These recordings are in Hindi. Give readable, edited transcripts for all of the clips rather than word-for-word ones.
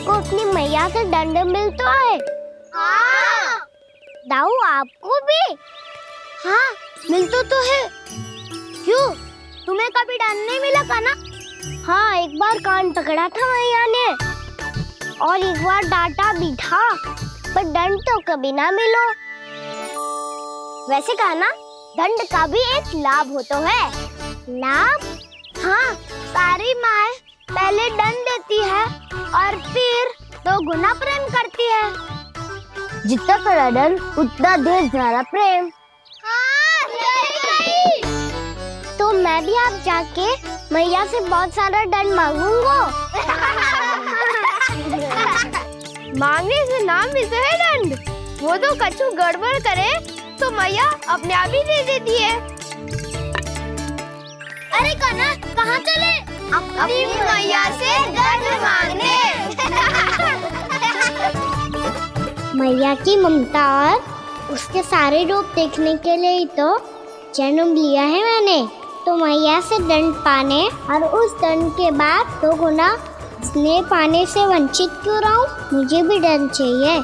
आपको अपनी मैया से दंड मिल तो है? हाँ। दाऊ आपको भी? हाँ मिल तो है। क्यों, तुम्हें कभी दंड नहीं मिला का ना? हाँ एक बार कान पकड़ा था मैया ने और एक बार डांटा भी था, पर दंड तो कभी ना मिलो। वैसे कहा ना, दंड का भी एक लाभ हो तो है। लाभ? हाँ, सारी माँ पहले दंड देती है और फिर 2 गुना प्रेम करती है। जितना बड़ा दंड उतना देर ज्यादा प्रेम। हाँ, सही। तो मैं भी आप जाके मैया से बहुत सारा दंड मांगूंगा। मांगने से नाम मिलता है दंड। वो तो कछु गड़बड़ करे तो मैया अपने आप ही दे देती है। अरे कना, कहाँ चले? अपनी मैया से दंड मांगने। मैया की ममता और उसके सारे रूप देखने के लिए ही तो जन्म लिया है मैंने। तो मैया से दंड पाने और उस दंड के बाद 2 गुना स्नेह पाने से वंचित क्यों रहूं? मुझे भी दंड चाहिए।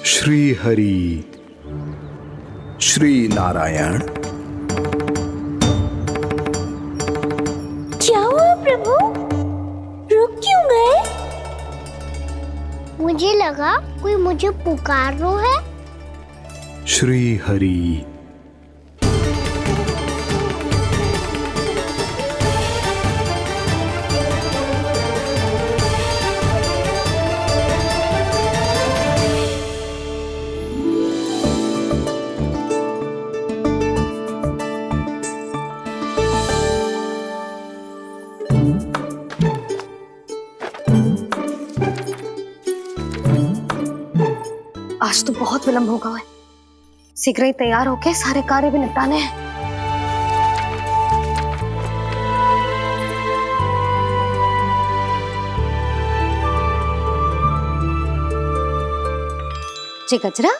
श्री हरि श्री नारायण। क्या हुआ प्रभु, रुक क्यों गए? मुझे लगा कोई मुझे पुकार रहा है। श्री हरि। आज तो बहुत विलंब होगा है। शीघ्र ही तैयार होके सारे कार्य भी निपटाने हैं। जी गजरा,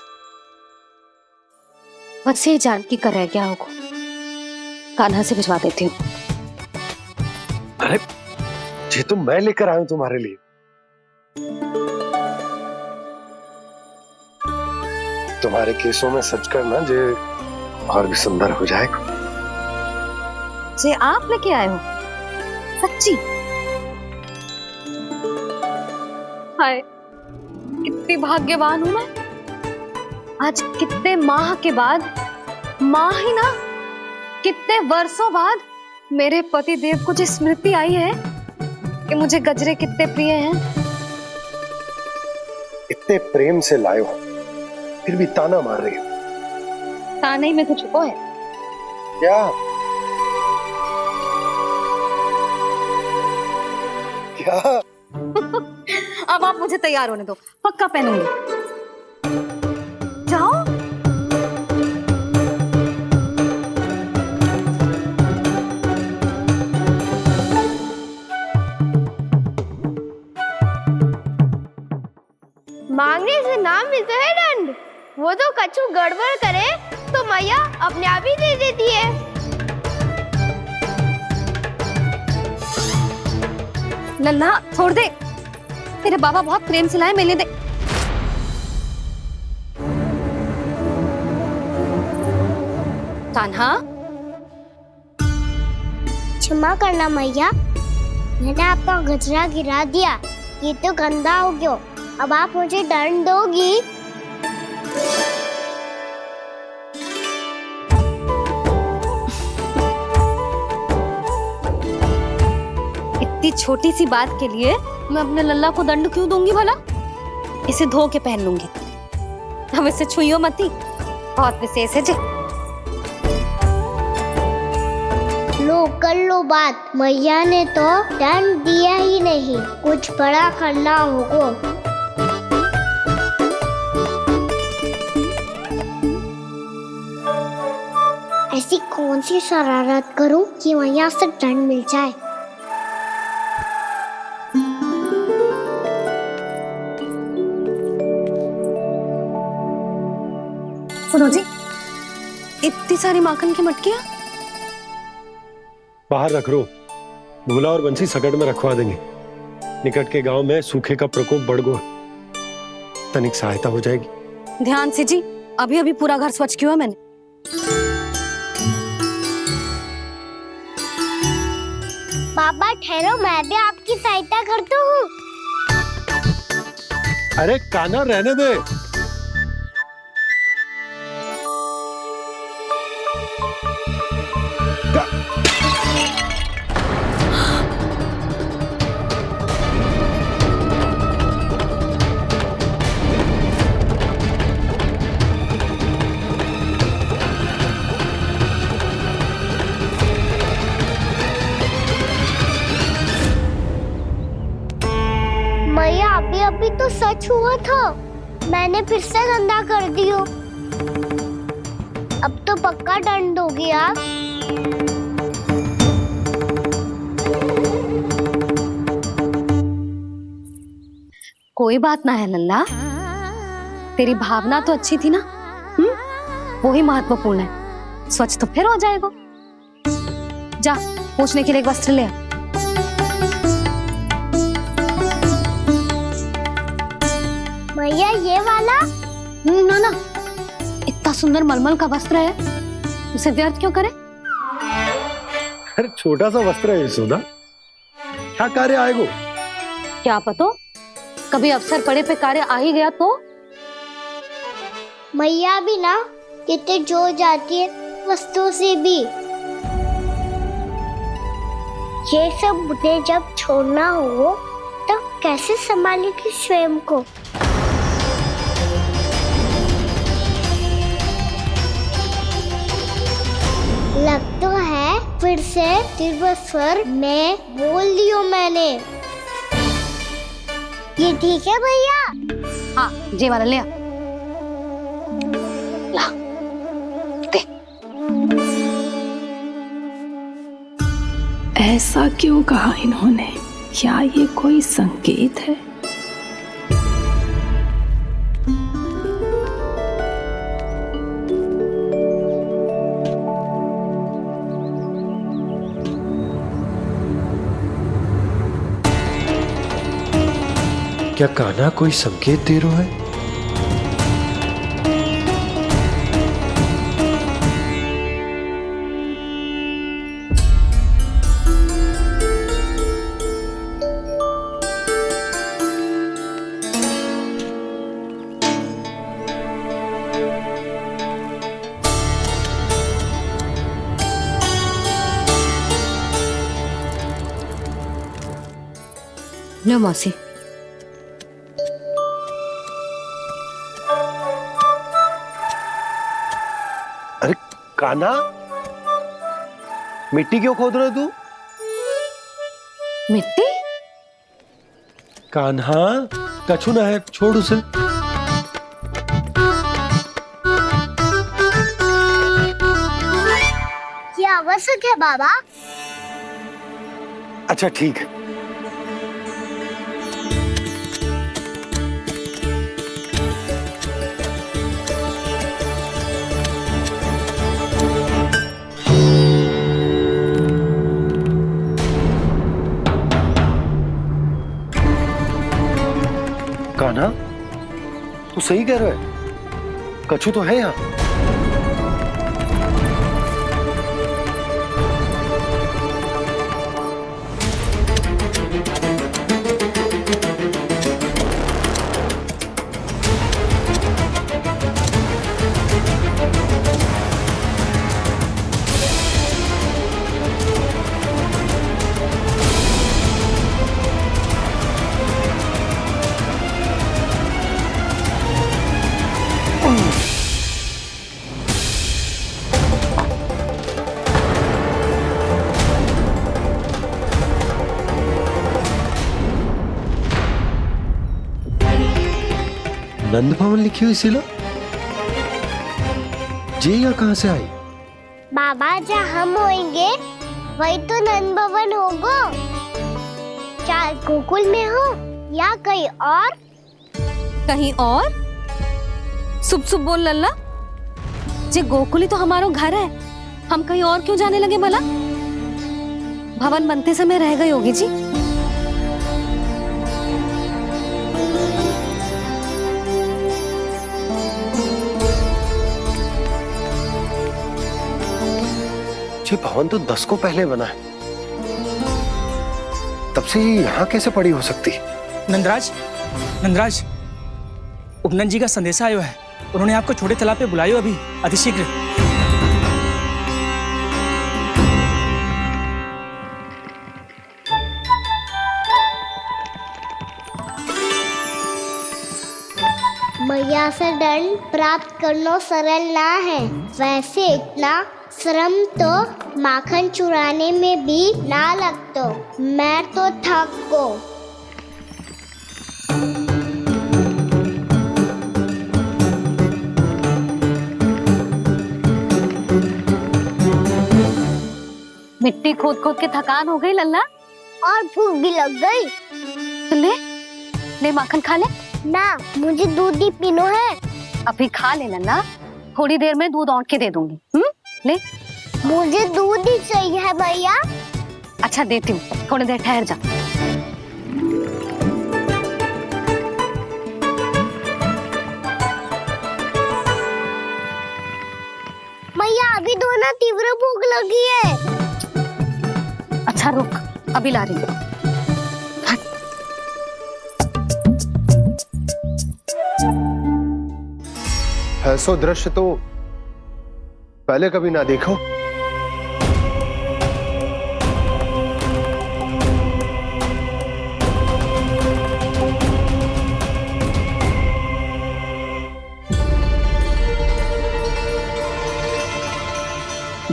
बस ये जानकी कर रह गया होगा, कान्हा से भिजवा देती हूँ। अरे ये तो मैं लेकर आया हूं तुम्हारे लिए। तुम्हारे केसों में सच करना जे और भी सुंदर हो जाएगा। जे आप लेके आए हो? सच्ची? हाय, कितनी भाग्यवान हूं मैं। आज कितने माह के बाद, माह ही ना, कितने वर्षों बाद मेरे पति देव को जो स्मृति आई है कि मुझे गजरे कितने प्रिय हैं। इतने प्रेम से लाए हो, फिर भी ताना मार रही हो। ताने ही में कुछ छुपो है क्या? क्या? अब आप मुझे तैयार होने दो, पक्का पहनूंगी। जाओ। मांगने से नाम मिलता है दंड। वो तो कछु गड़बड़ करे तो मैया अपने आप ही दे देती है। लल्ला छोड़ दे, तेरे बाबा बहुत प्रेम से लाए, मिलने दे। कान्हा, क्षमा करना मैया, मैंने आपका गजरा गिरा दिया। ये तो गंदा हो गया। अब आप मुझे दंड दोगी? इतनी छोटी सी बात के लिए मैं अपने लल्ला को दंड क्यों दूंगी भला? इसे धो के पहन लूंगी। अब इसे छुइयो मती, बहुत विशेष है जी। लो कर लो बात, मैया ने तो दंड दिया ही नहीं, कुछ बड़ा करना होगा। ऐसी कौन सी शरारत करूं कि मैया से दंड मिल जाए? सुनो जी, इतनी सारी माखन की मटकियां बाहर रख रो, भूला और बंसी सकट में रखवा देंगे। निकट के गांव में सूखे का प्रकोप बढ़ गो, तनिक सहायता हो जाएगी। ध्यान से जी, अभी अभी पूरा घर स्वच्छ किया मैंने। पापा ठहरो, मैं भी आपकी सहायता करता हूँ। अरे कान्हा रहने दे। मैया अभी अभी तो सच हुआ था, मैंने फिर से गंदा कर दियो। अब तो पक्का दंड हो गया। कोई बात ना है लल्ला, तेरी भावना तो अच्छी थी ना। वो ही महत्वपूर्ण है। स्वच्छ तो फिर हो जाएगा। जा पोंछने के लिए एक वस्त्र ले आ। मैया ये वाला? ना ना, इतना सुंदर मलमल का वस्त्र है, उसे व्यर्थ क्यों करे? अरे छोटा सा वस्त्र है यशोदा, क्या कार्य आएगो? क्या पता, कभी अवसर पड़े पे कार्य आ ही गया तो। मैया भी ना कितने जो जाती है वस्तुओं से भी। ये सब मुझे जब छोड़ना हो तो कैसे संभालेगी स्वयं को? लग तो है फिर से तीव्र स्वर में बोल दियो मैंने। ये ठीक है भैया? हाँ, जे वाला ले आ। ला, दे। ऐसा क्यों कहा इन्होंने? क्या ये कोई संकेत है? क्या कान्हा कोई संकेत दे रहा है? लो मौसी। अरे कान्हा, मिट्टी क्यों खोद रहे तू? मिट्टी? कान्हा, कछु ना है, छोड़ उसे। ये आवश्यक है बाबा। अच्छा ठीक है। कान्हा, तू सही कह रहा है, कछु तो है यहाँ। नंद भवन लिखी हुई सिला, जी या कहां से आई? बाबा जहाँ हम होंगे वही तो नंद भवन होगा। चाहे गोकुल में हो या कहीं और। कहीं और? सुब सुब बोल लल्ला, जे गोकुली तो हमारो घर है, हम कहीं और क्यों जाने लगे भला? भवन बनते समय रह गई होगी जी। ये भवन तो 10 को पहले बना है, तब से ये यहाँ कैसे पड़ी हो सकती? नंदराज, नंदराज, उपनंद जी का संदेशा आयो है। उन्होंने आपको छोटे तालाब पे बुलायो अभी अतिशीघ्र। मैया से दंड प्राप्त करना सरल ना है। वैसे इतना श्रम तो माखन चुराने में भी ना लगतो। मैं तो थक गो। मिट्टी खोद खोद के थकान हो गई लल्ला, और भूख भी लग गई। तो ले माखन खा ले। ना, मुझे दूध ही पीनो है। अभी खा ले लल्ला, थोड़ी देर में दूध औंट के दे दूंगी। ले। मुझे दूध ही चाहिए है भैया। अच्छा देती हूँ, थोड़ी देर ठहर जा। मैया अभी तो ना तीव्र भूख लगी है। अच्छा रुक, अभी ला रही हूँ। ऐसा दृश्य तो पहले कभी ना देखो।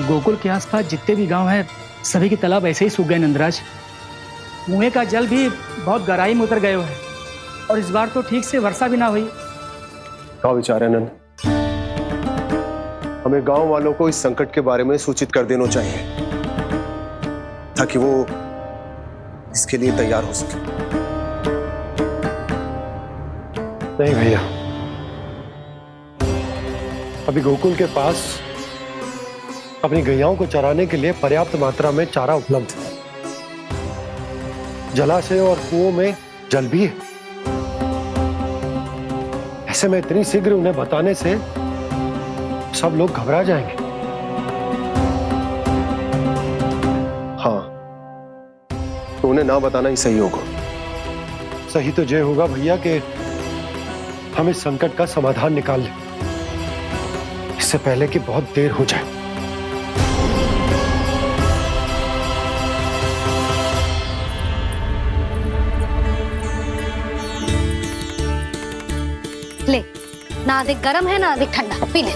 गोकुल के आसपास जितने भी गांव हैं, सभी के तालाब ऐसे ही सूख गए नंदराज। कुएं का जल भी बहुत गहराई में उतर गयो है, और इस बार तो ठीक से वर्षा भी ना हुई। क्या विचार है नंद? हमें गांव वालों को इस संकट के बारे में सूचित कर देना चाहिए, ताकि वो इसके लिए तैयार हो सके। नहीं भैया, अभी गोकुल के पास अपनी गैयाओं को चराने के लिए पर्याप्त मात्रा में चारा उपलब्ध है। जलाशय और कुओं में जल भी है। ऐसे में इतनी शीघ्र उन्हें बताने से सब लोग घबरा जाएंगे। हाँ, तो उन्हें ना बताना ही सही होगा। सही तो ये होगा भैया कि हम इस संकट का समाधान निकाल लें, इससे पहले कि बहुत देर हो जाए। ले, ना अधिक गर्म है ना अधिक ठंडा, पी ले।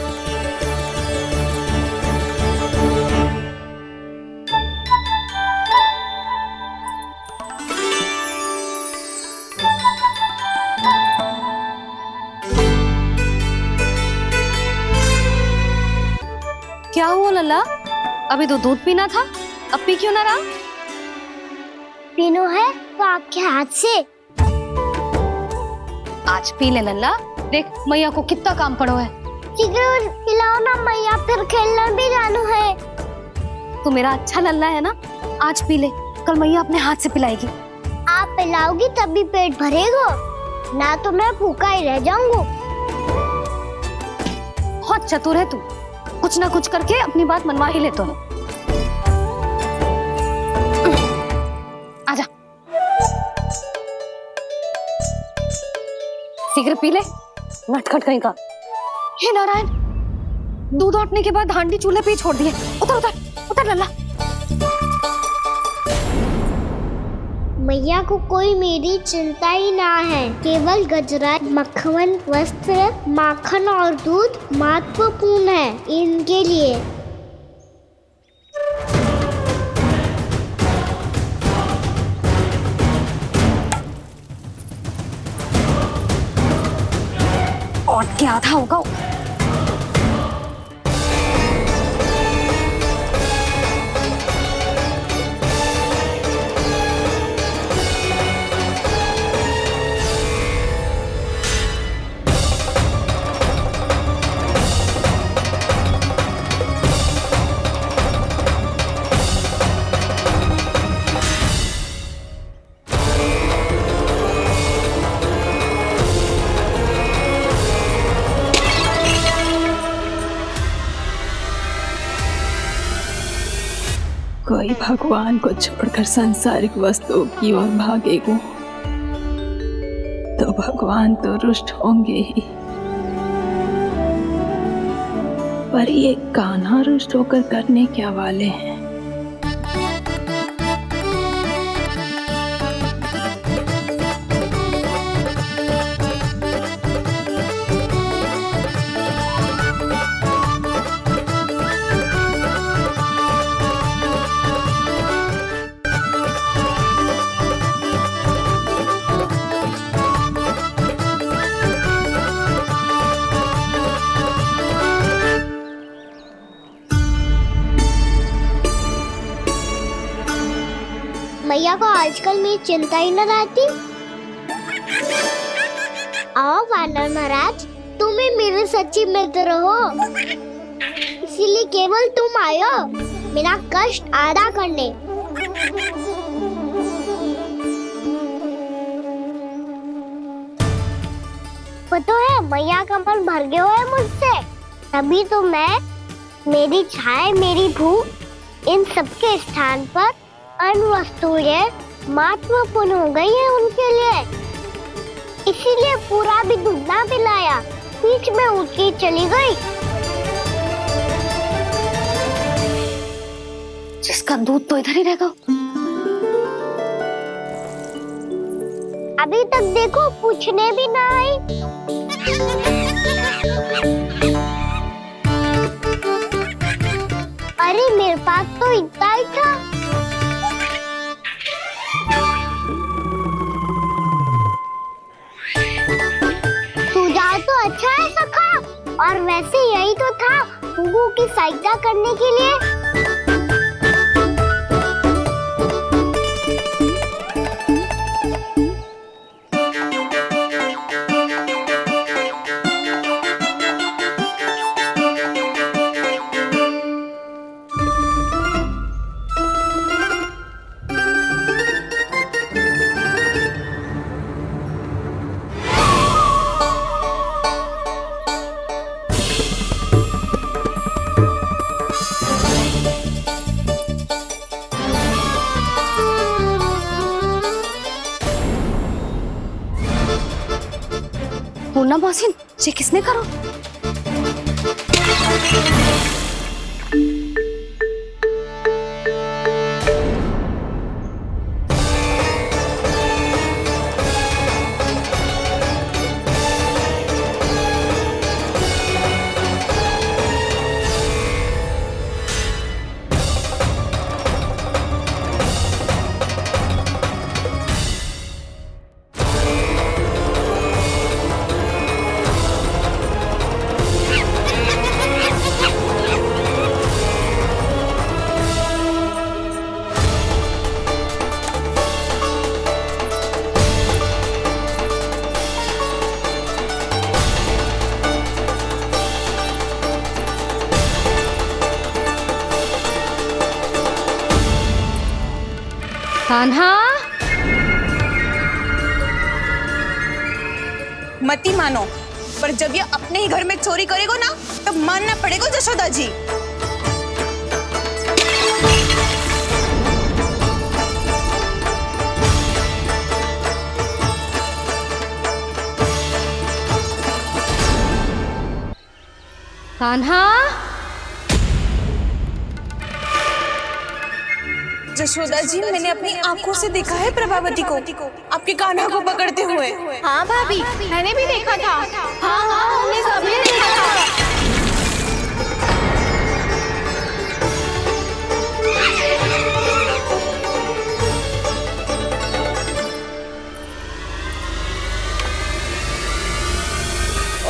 क्या हुआ लल्ला? अभी तो दूध पीना था, अब पी क्यों ना रहा? पीनो है तो आपके हाथ से। आज पी ले लल्ला, देख मैया को कितना काम पड़ो है। शीघ्र खिलाओ ना मैया, फिर खेलने भी जानो है। तू मेरा अच्छा लल्ला है ना, आज पी ले, कल मैया अपने हाथ से पिलाएगी। आप पिलाओगी तभी पेट भरेगा, ना तो मैं भूखा ही रह जाऊंगा। बहुत चतुर है तू, कुछ ना कुछ करके अपनी बात मनवा ही लेता है। आजा, शीघ्र पी ले, नटखट कहीं का। हे नारायण, दूध औटने के बाद हांडी चूल्हे पे ही छोड़ दिए। उतर उतर उतर लल्ला। मैया को कोई मेरी चिंता ही ना है। केवल गजरा, मक्खन, वस्त्र, माखन और दूध महत्वपूर्ण है इनके लिए। और क्या था होगा। कोई भगवान को छोड़कर सांसारिक वस्तुओं की ओर भागेगा तो भगवान तो रुष्ट होंगे ही, पर ये कान्हा रुष्ट होकर करने क्या वाले हैं? मैया को आजकल मेरी चिंता ही न रहती। आओ वानर महाराज, तुम ही मेरे सच्ची मित्र हो, इसीलिए केवल तुम आयो मेरा कष्ट आधा करने। पता है मैया का मन भर गया है मुझसे, तभी तो मैं, मेरी छाया, मेरी भूख, इन सबके स्थान पर अन्य वस्तुएं महत्वपूर्ण हो गई है उनके लिए। इसीलिए पूरा भी दूध ना पिलाया, बीच में उठ के चली गई। जिसका दूध तो इधर ही रहेगा। अभी तक देखो पूछने भी ना आई। अरे मेरे पास तो इतना ही था। सुझाव तो अच्छा है सखा, और वैसे यही तो था हुगू की सहायता करने के लिए। पूर्णा मौसी, ये किसने करो? कान्हा, मती मानो, पर जब ये अपने ही घर में चोरी करेगा ना, तब मानना पड़ेगा जशोदा जी। कान्हा, जशोदा जी, मैंने अपनी आंखों से देखा है प्रभावती को आपके कान्हा को पकड़ते हुए। हाँ भाभी, मैंने भी देखा था। हाँ हाँ, हमने सभी ने देखा था।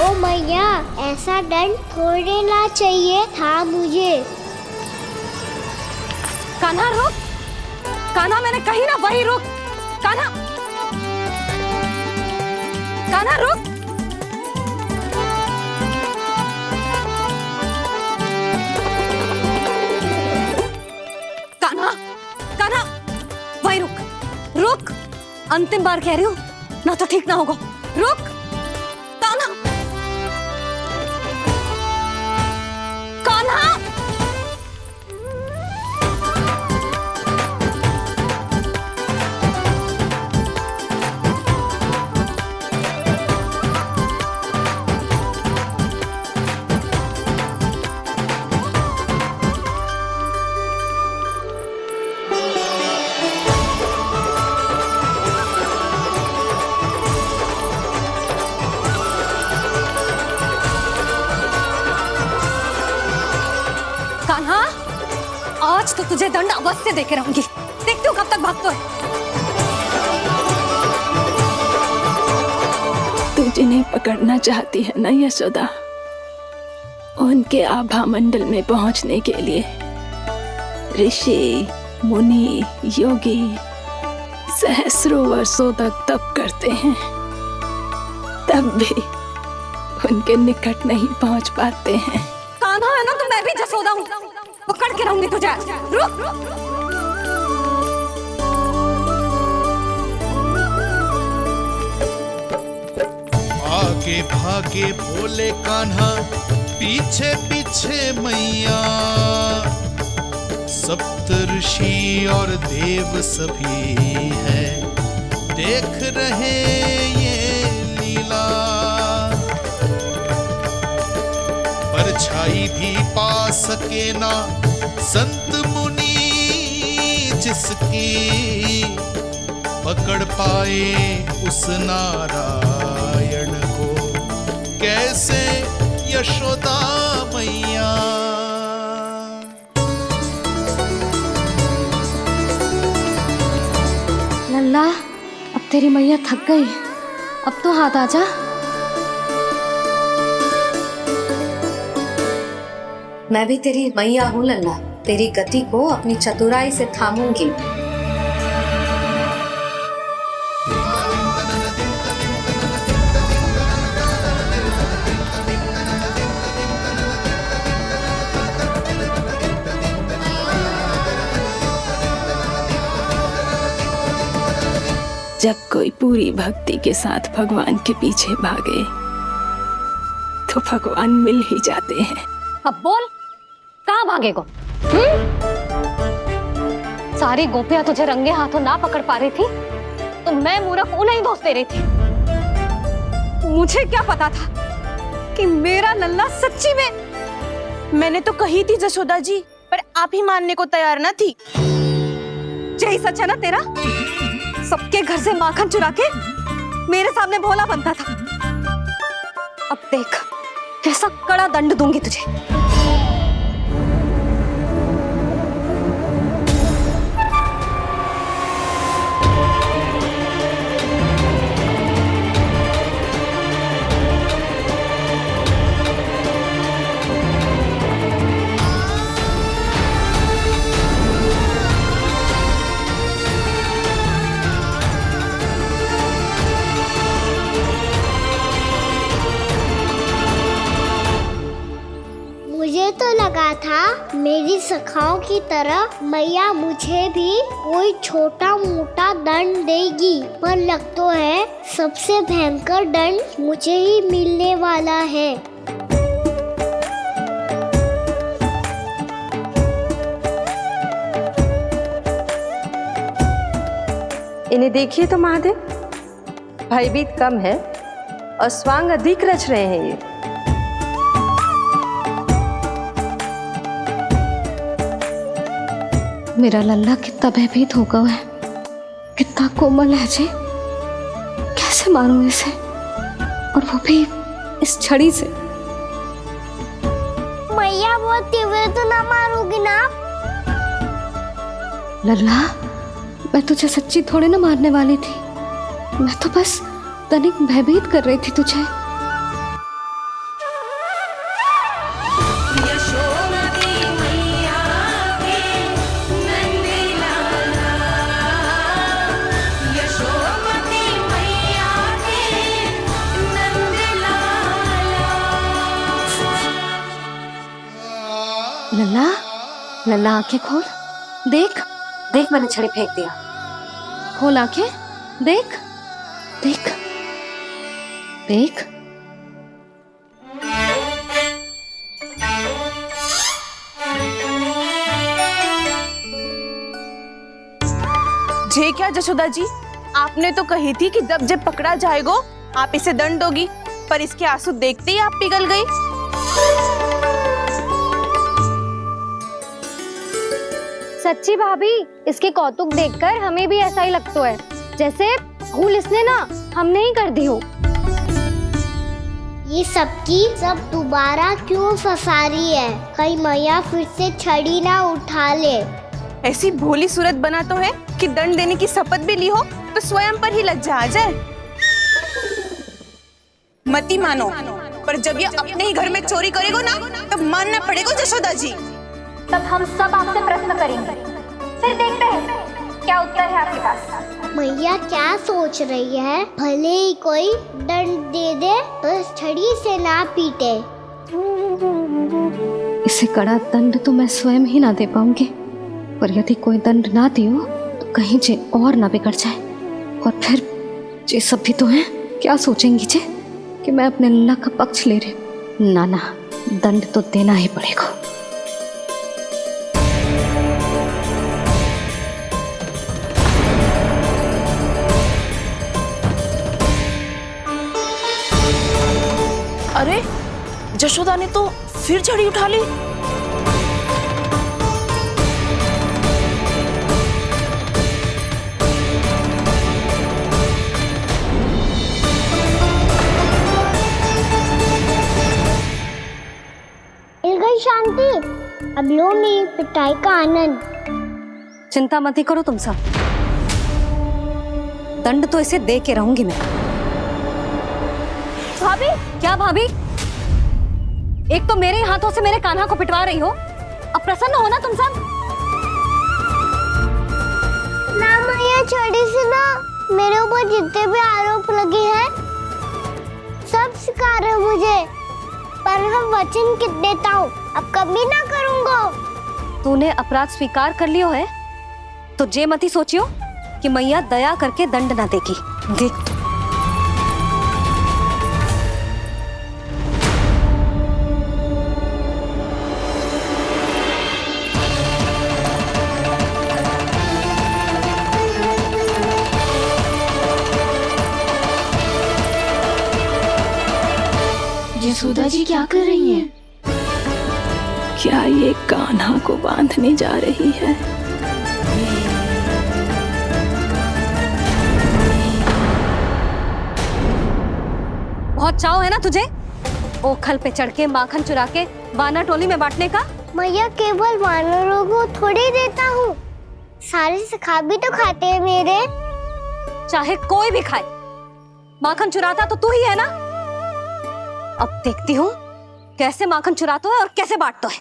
ओ मैया, ऐसा दंड थोड़े ना चाहिए था मुझे। कान्हा रुक, कान्हा, मैंने कही ना वही रुक। कान्हा, कान्हा रुक। कान्हा, कान्हा, वही रुक, रुक। अंतिम बार कह रही हूँ, ना तो ठीक ना होगा। रुक कान्हा, कान्हा। आज तो तुझे दंड अवश्य देके रहूंगी। देखती हूँ कब तक भागते हो। तू जिन्हें पकड़ना चाहती है ना यशोदा, उनके आभा मंडल में पहुंचने के लिए ऋषि, मुनि, योगी सहस्रों वर्षों तक तप करते हैं, तब भी उनके निकट नहीं पहुंच पाते हैं। कान्हा है ना, तो मैं भी जसोदा हूँ, पकड़ के रहूंगी तुझे। रुक। आगे भागे बोले कान्हा, पीछे पीछे मैया, सप्तऋषि और देव सभी हैं, देख रहे ये लीला। परछाई भी पा सके ना संत मुनि जिसकी, पकड़ पाए उस नारायण को कैसे यशोदा मैया। लल्ला, अब तेरी मैया थक गई, अब तो हाथ आजा। मैं भी तेरी मैया हूँ लल्ला, तेरी गति को अपनी चतुराई से थामूंगी। जब कोई पूरी भक्ति के साथ भगवान के पीछे भागे तो भगवान मिल ही जाते हैं। अब बोल, कहाँ भागेगो? सारी गोपियां तुझे रंगे हाथों ना पकड़ पा रही थी तो मैं मूर्ख उन्हें ही दोष दे रही थी। मुझे क्या पता था कि मेरा लल्ला सच्ची में। मैंने तो कही थी जसोदा जी, पर आप ही मानने को तैयार ना थी। यही सच है ना तेरा? सबके घर से माखन चुरा के मेरे सामने भोला बनता था। अब देख कैसा कड़ा दंड दूंगी तुझे। मुझे तो लगा था मेरी सखाओं की तरह मैया मुझे भी कोई छोटा मोटा दंड देगी, पर लग तो है सबसे भयंकर दंड मुझे ही मिलने वाला है। इन्हें देखिए तो महादेव, भयभीत कम है और स्वांग अधिक रच रहे हैं ये। मेरा लल्ला कितना भयभीत होगा है, कितना कोमल है जी। कैसे मारूं इसे, और वो भी इस छड़ी से। मैया बहुत तीव्र तो ना मारोगी ना? लल्ला, मैं तुझे सच्ची थोड़े ना मारने वाली थी, मैं तो बस तनिक भयभीत कर रही थी तुझे। लल्ला, लल्ला आंखें खोल, देख देख मैंने छड़ी फेंक दिया। खोल आंखें, देख देख देख। जे क्या जसोदा जी, आपने तो कही थी कि जब जब पकड़ा जाएगा आप इसे दंड दोगी, पर इसके आंसू देखते ही आप पिघल गई। सच्ची भाभी, इसके कौतुक देखकर हमें भी ऐसा ही लगता है जैसे भूल इसने ना हमने ही कर दी हो। ये सबकी सब दोबारा क्यों फंसा रही है? कहीं मैया फिर से छड़ी ना उठा ले। ऐसी भोली सूरत बना तो है कि दंड देने की शपथ भी ली हो तो स्वयं पर ही लज्जा आ जाए। मती मानो, पर जब ये अपने ही घर में चोरी करेगो ना तब मानना पड़ेगा जशोदा जी। तब हम सब आपसे प्रश्न करेंगे, फिर देखते हैं क्या उत्तर है आपके पास। मैया क्या सोच रही है? भले ही कोई दंड दे दे, बस छड़ी से ना पीटे। इसे कड़ा दंड तो मैं स्वयं ही ना दे पाऊंगी, पर यदि कोई दंड ना दियो तो कहीं जे और ना बिगड़ जाए, और फिर जे सब भी तो हैं, क्या सोचेंगी जे कि मैं अपने अल्लाह का पक्ष ले रही हूँ। ना ना, दंड तो देना ही पड़ेगा। अरे जशोदा ने तो फिर छड़ी उठा ली। मिल गई शांति, अब लो मेरी पिटाई का आनंद। चिंता मत ही करो तुम सब, दंड तो इसे दे के रहूंगी मैं। भाभी? क्या भाभी? एक तो मेरे हाथों से मेरे कान्हा को पिटवा रही हो, अब प्रसन्न हो ना तुम सब? ना मैया, छड़ी से ना मेरे ऊपर जितने भी आरोप लगे हैं सब स्वीकार है मुझे, पर मैं वचन देता हूँ अब कभी ना करूँगा। तूने अपराध स्वीकार कर लियो है तो जे मत ही सोचियो कि मैया दया करके दंड ना देगी। देख तू। यशोदा जी क्या कर रही हैं? क्या ये कान्हा को बांधने जा रही है? बहुत चाव है ना तुझे ओखल पे चढ़ के माखन चुरा के वानर टोली में बांटने का? मैया, केवल वानरों को थोड़ी देता हूँ, सारे सखा भी तो खाते हैं मेरे। चाहे कोई भी खाए, माखन चुराता तो तू ही है ना। अब देखती हूँ कैसे माखन चुराता है और कैसे बांटता है।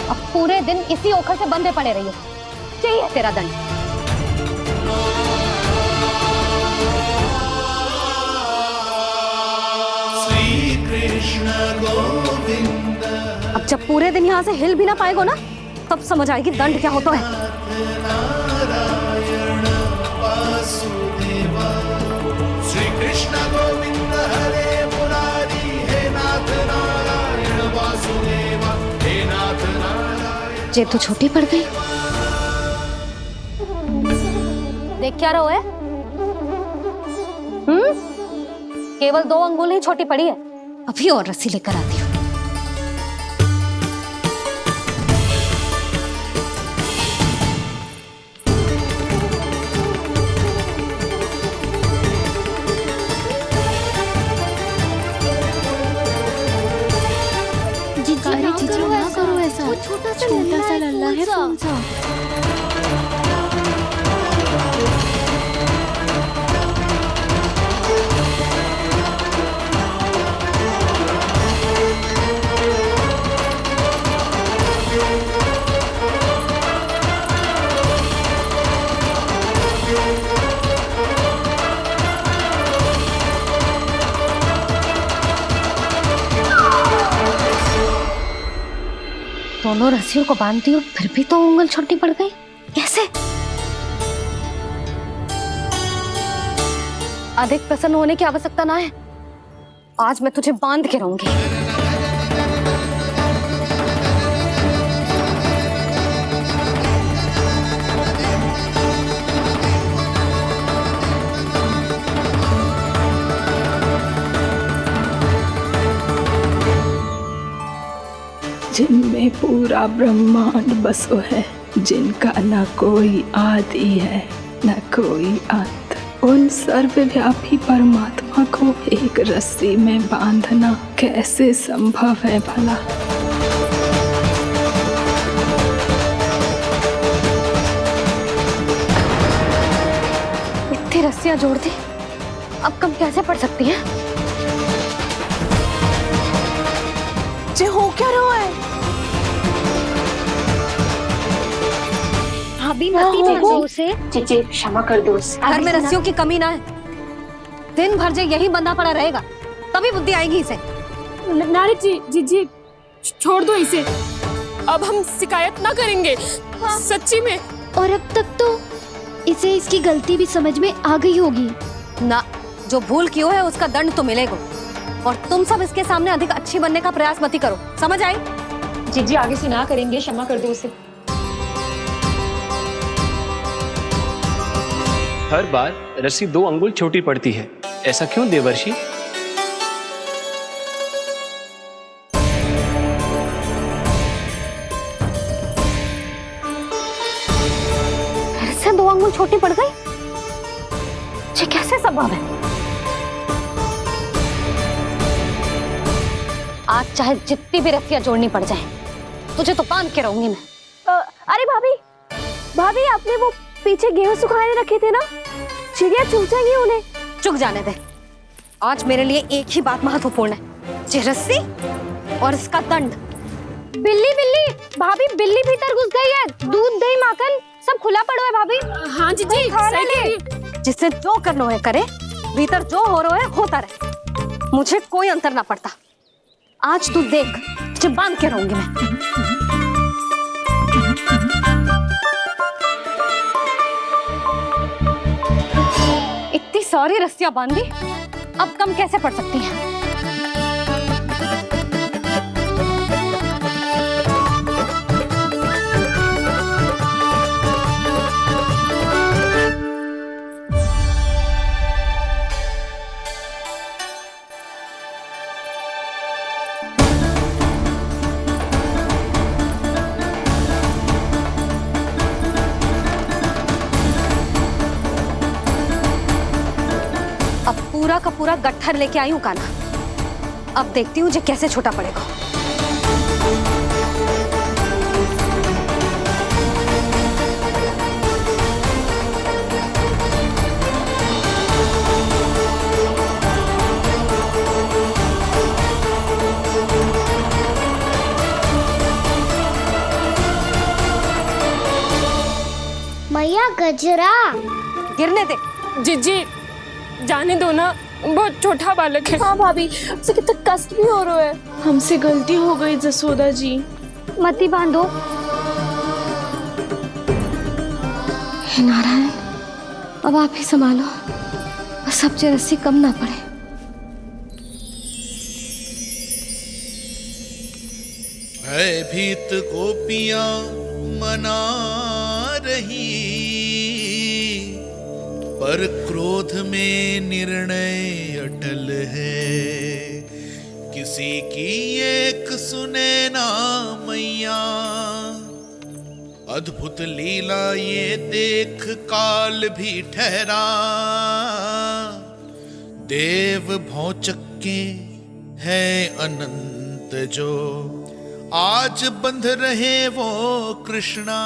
अब पूरे दिन इसी ओखल से बंधे पड़े रहिए, चाहिए तेरा दंड। अब जब पूरे दिन यहाँ से हिल भी ना पाएगो ना, तब समझ आएगी दंड क्या होता है। श्री कृष्ण गोविंद हरे मुरारी, हे नाथ नारायण वासुदेवा, हे नाथ नारायण। जे तो छोटी पड़ गई। देख क्या रहो है? केवल 2 अंगुल ही छोटी पड़ी है, अभी और रस्सी लेकर आती हूँ। जीजू ना करो ऐसा, छोटा सा लल्ला है कौन सा? दोनों रस्सियों को बांधती हूँ, फिर भी तो उंगल छोटी पड़ गई। कैसे? अधिक प्रसन्न होने की आवश्यकता ना है, आज मैं तुझे बांध के रहूंगी। जिनमें पूरा ब्रह्मांड बसो है, जिनका न कोई आदि है न कोई अंत, उन सर्वव्यापी परमात्मा को एक रस्सी में बांधना कैसे संभव है भला? इतनी रस्सियां जोड़ दी, अब कम कैसे पड़ सकती हैं? जे हो क्या रहा है? भाभी मती जानो से जीजी क्षमा कर दो उसे। घर में रस्सियों की कमी ना है। दिन भर जो यही बंधा पड़ा रहेगा तभी बुद्धि आएगी इसे। नारी जी छोड़ दो इसे, अब हम शिकायत ना करेंगे। सच्ची में। और अब तक तो इसे इसकी गलती भी समझ में आ गई होगी ना। जो भूल की है उसका दंड तो मिलेगा, और तुम सब इसके सामने अधिक अच्छी बनने का प्रयास मत ही करो, समझ आई? जीजी आगे से ना करेंगे, क्षमा कर दो उसे। हर बार रस्सी 2 अंगुल छोटी पड़ती है, ऐसा क्यों देवर्षि? फिर से 2 अंगुल छोटी पड़ गई? ये कैसे संभव है? आज चाहे जितनी भी रस्सियां जोड़नी पड़ जाए, तुझे तो बांध के रहूंगी मैं। अरे भाभी आपने वो पीछे गेहूं सुखाने रखे थे ना, चिड़िया चुग जाएंगी उन्हें। चुग जाने दे। आज मेरे लिए एक ही बात महत्वपूर्ण है, ये रस्सी और इसका दंड। बिल्ली भाभी, बिल्ली भीतर घुस गई है। दूध दही माखन सब खुला पड़ा है भाभी। हाँ जीजी सही कह रही है। जिससे जो करना है करे, भीतर जो हो रहा है होता रहे, मुझे कोई अंतर ना पड़ता। आज तू देख, तुझे बांध के रहूंगी मैं। इतनी सारी रस्सियां बांधी, अब कम कैसे पड़ सकती हैं? पूरा का पूरा गट्ठर लेके आई हूं काना। अब देखती हूँ जे कैसे छोटा पड़ेगा। मैया गजरा गिरने दे। जीजी जाने दो ना, बहुत छोटा बालक है। हाँ भाभी, उसे कितना कष्ट भी हो रहा है। हमसे गलती हो गई जसोदा जी। मती बांधो। हे नारायण, अब आप ही संभालो, बस अब जे रस्सी कम ना पड़े। भयभीत गोपियां मना रही, पर क्रोध में निर्णय अटल है। किसी की एक सुने ना मैया, अद्भुत लीला ये देख काल भी ठहरा। देव भौचक्के है अनंत जो, आज बंध रहे वो कृष्णा।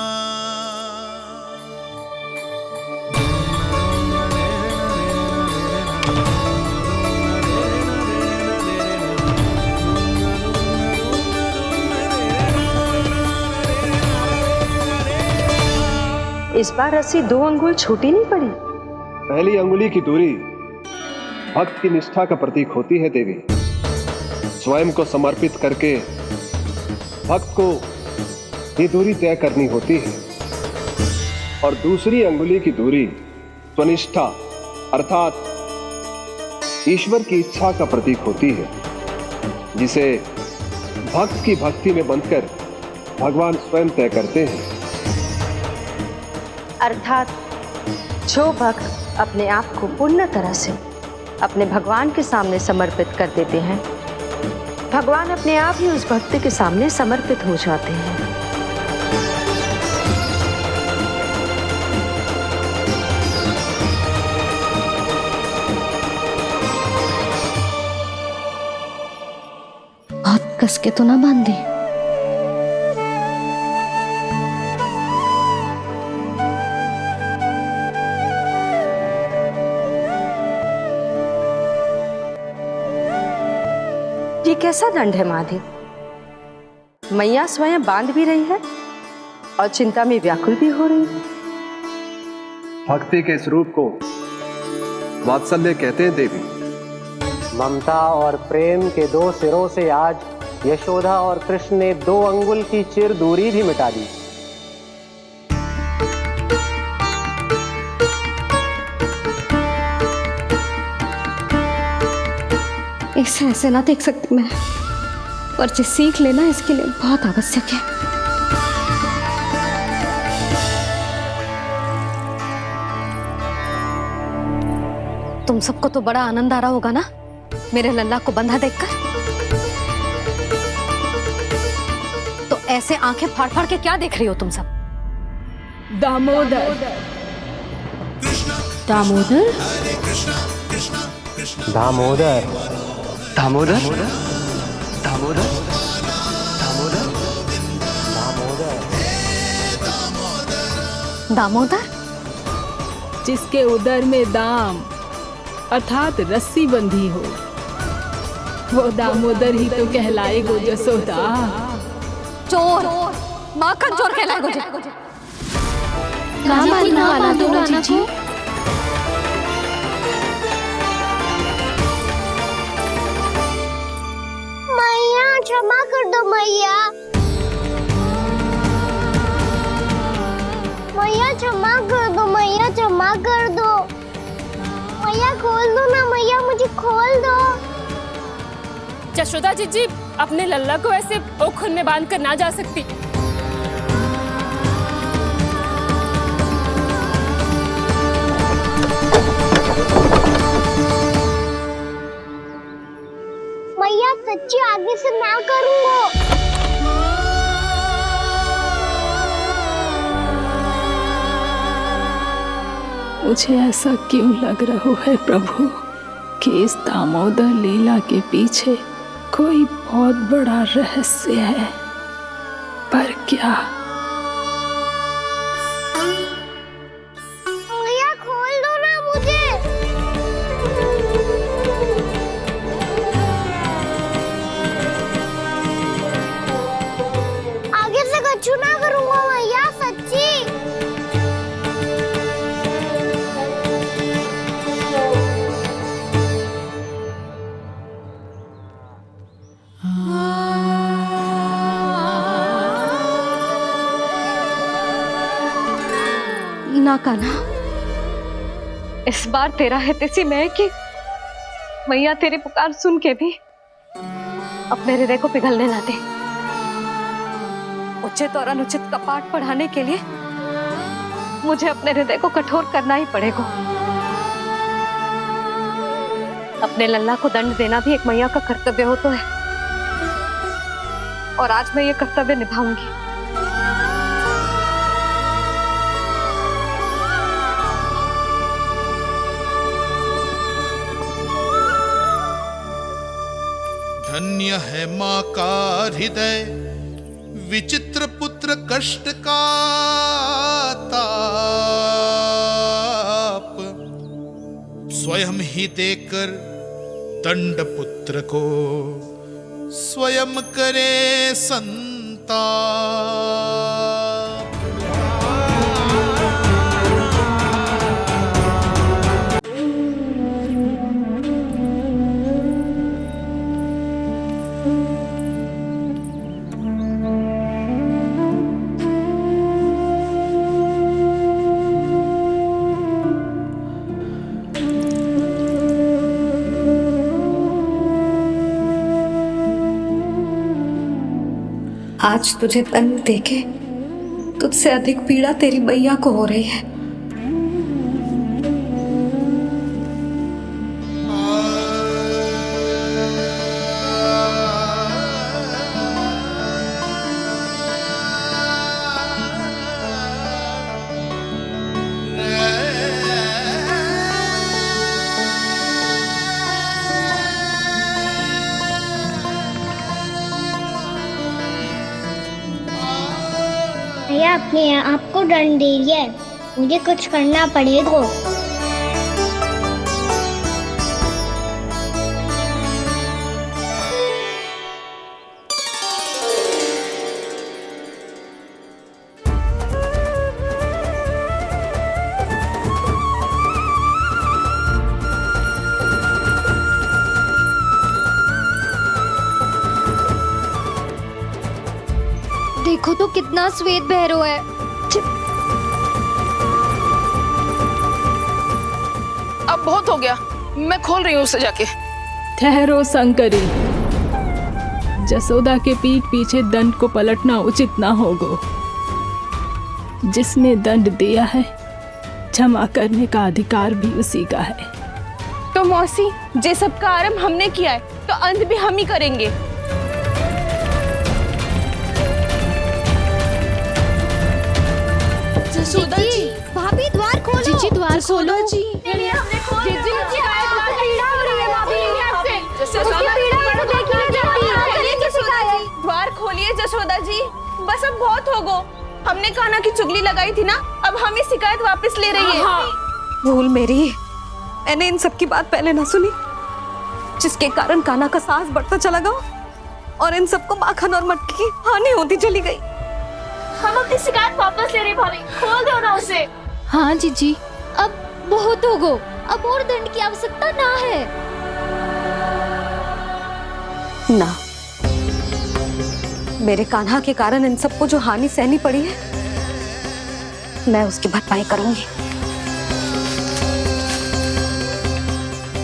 इस बार रस्सी 2 अंगुल छोटी नहीं पड़ी। पहली अंगुली की दूरी भक्त की निष्ठा का प्रतीक होती है देवी। स्वयं को समर्पित करके भक्त को ये दूरी तय करनी होती है। और दूसरी अंगुली की दूरी स्वनिष्ठा अर्थात ईश्वर की इच्छा का प्रतीक होती है, जिसे भक्त की भक्ति में बंधकर भगवान स्वयं तय करते हैं। अर्थात जो भक्त अपने आप को पूर्ण तरह से अपने भगवान के सामने समर्पित कर देते हैं, भगवान अपने आप ही उस भक्त के सामने समर्पित हो जाते हैं। कस के तो ना बांधी। ये कैसा दंड है माधी? मैया स्वयं बांध भी रही है और चिंता में व्याकुल भी हो रही है। भक्ति के इस रूप को वात्सल्य कहते हैं देवी। ममता और प्रेम के दो सिरों से आज यशोदा और कृष्ण ने 2 अंगुल की चिर दूरी भी मिटा दी। इसे ऐसे ना देख सकती मैं, पर जो सीख लेना इसके लिए बहुत आवश्यक है। तुम सबको तो बड़ा आनंद आ रहा होगा ना मेरे लल्ला को बंधा देखकर। तो ऐसे आंखें फाड़ फाड़ के क्या देख रही हो तुम सब? दामोदर। दामोदर? दामोदर। दामोदर? दामोदर? दामोदर? जिसके उदर में दाम अर्थात रस्सी बंधी हो, वो दामोदर ही तो कहलाएगो जसोदा। चोर, माखन चोर कहलाएगो जी। नाम आना वाला दोनों जीजी। मैया क्षमा कर दो मैया। मैया क्षमा कर दो, मैया क्षमा कर दो। मैया खोल दो ना मैया, मुझे खोल दो। जशोदा जीजी अपने लल्ला को ऐसे ओखल में बांध कर ना जा सकती। मैया सच्ची आगे से ना करूंगा। मुझे ऐसा क्यों लग रहा है प्रभु कि इस दामोदर लीला के पीछे कोई बहुत बड़ा रहस्य है, पर क्या? मैया खोल दो ना मुझे। आगे से कछु ना करूंगा मैया, सच्ची। ना कान्हा, इस बार तेरा है तेसी मैं कि मैया तेरी पुकार सुन के भी अपने हृदय को पिघलने ना दे। उचित और अनुचित का पाठ पढ़ाने के लिए मुझे अपने हृदय को कठोर करना ही पड़ेगा। अपने लल्ला को दंड देना भी एक मैया का कर्तव्य हो तो है, और आज मैं ये कर्तव्य निभाऊंगी। धन्य है माँ का हृदय, विचित्र पुत्र कष्ट का ताप, स्वयं ही देकर दंड पुत्र को स्वयं करे संताप। आज तुझे दंड देके तुझसे अधिक पीड़ा तेरी मैया को हो रही है। भैया अपने आप को दंड दे रही है, मुझे कुछ करना पड़ेगा। देखो तो कितना श्वेत भैरव है। अब बहुत हो गया, मैं खोल रही हूँ उसे जाके। ठहरो शंकरी, जसोदा के पीठ पीछे दंड को पलटना उचित ना होगा। जिसने दंड दिया है क्षमा करने का अधिकार भी उसी का है। तो मौसी, जे सब का आरंभ हमने किया है तो अंत भी हम ही करेंगे। जसोदा जी, भाभी द्वार खोलो। जीजी द्वार खोलो। जी द्वार खोलिए जसोदा जी, बस अब बहुत हो गो। हमने कान्हा की चुगली लगाई थी ना, अब हम ये शिकायत वापस ले रही है। भूल मेरी, मैंने इन सब की बात पहले ना सुनी, जिसके कारण कान्हा का साहस बढ़ता चला गया और इन सबको माखन और मटकी की हानि होती चली गई। हम अपनी शिकायत वापस ले रहे भाभी, खोल दो ना उसे। हाँ जीजी, अब बहुत हो गो, अब और दंड की आवश्यकता ना है। ना, मेरे कान्हा के कारण इन सबको जो हानि सहनी पड़ी है, मैं उसकी भरपाई करूंगी।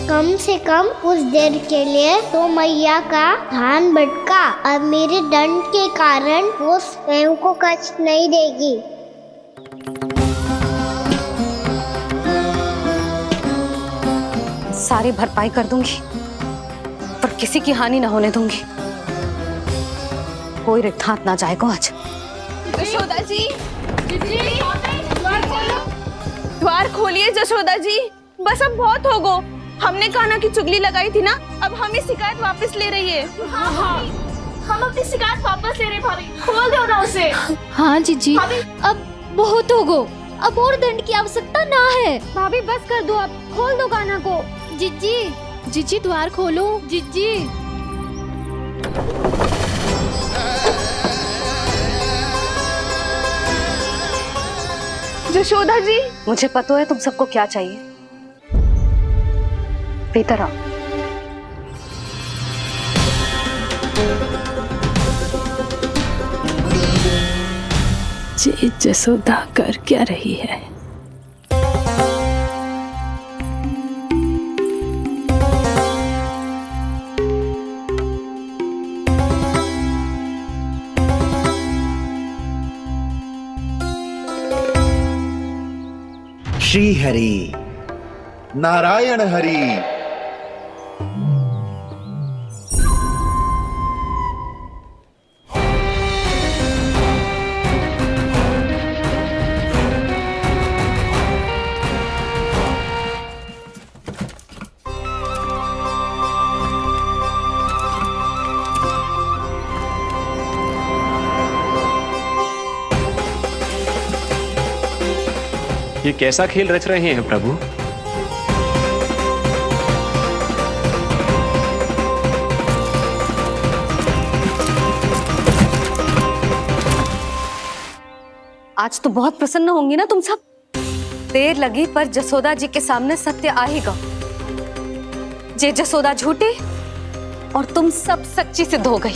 कम से कम कुछ देर के लिए तो मैया का ध्यान भटका और मेरे दंड के कारण वो स्वयं को कष्ट नहीं देगी। सारी भरपाई कर दूंगी, पर किसी की हानि ना होने दूंगी। कोई रिक्त हाथ ना जाएगा आज। जसोदा जी, द्वार खोलिए जसोदा जी, बस अब बहुत हो गो। हमने कान्हा की चुगली लगाई थी ना, अब हम ये शिकायत वापस ले रही है। हम अपनी शिकायत वापस ले रहे भाभी, खोल दो ना उसे। हाँ जीजी, अब बहुत हो गो, अब और दंड की आवश्यकता ना है। भाभी बस कर दो, अब खोल दो कान्हा को। जीजी द्वार खोलो। जीजी जसोदा जी, मुझे पता है तुम सबको क्या चाहिए। भीतर आओ। जी जसोदा कर क्या रही है? श्री हरि नारायण हरि। ये कैसा खेल रच रहे हैं प्रभु? आज तो बहुत प्रसन्न होंगी ना तुम सब। देर लगी पर जसोदा जी के सामने सत्य आएगा। जे जसोदा झूठी और तुम सब सच्ची सिद्ध हो गई।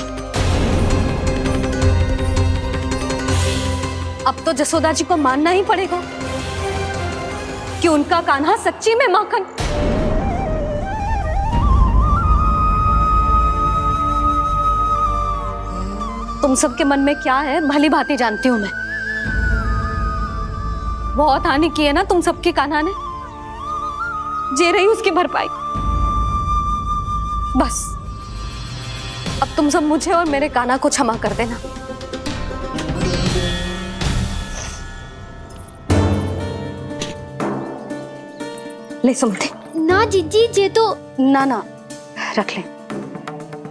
अब तो जसोदा जी को मानना ही पड़ेगा कि उनका कान्हा सच्ची में माखन। तुम सबके मन में क्या है भली भांति जानती हूं मैं। बहुत हानि की है ना तुम सबकी कान्हा ने, जे रही उसकी भरपाई। बस अब तुम सब मुझे और मेरे कान्हा को क्षमा कर देना। ले सुमते। ना जीजी, जे तो ना रख ले।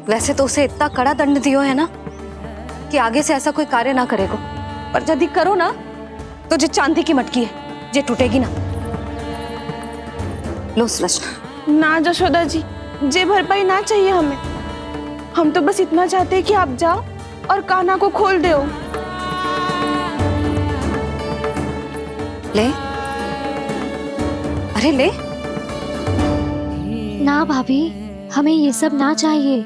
वैसे तो उसे इतना कड़ा दंड दियो है ना कि आगे से ऐसा कोई कार्य ना करेगा। पर यदि करो ना तो जे चांदी की मटकी है जे टूटेगी ना। लो सुलक्षणा। ना यशोदा जी, जे भरपाई ना चाहिए हमें। हम तो बस इतना चाहते हैं कि आप जाओ और कान्हा को खोल दो। ले, अरे ले। ना भाभी, हमें ये सब ना चाहिए।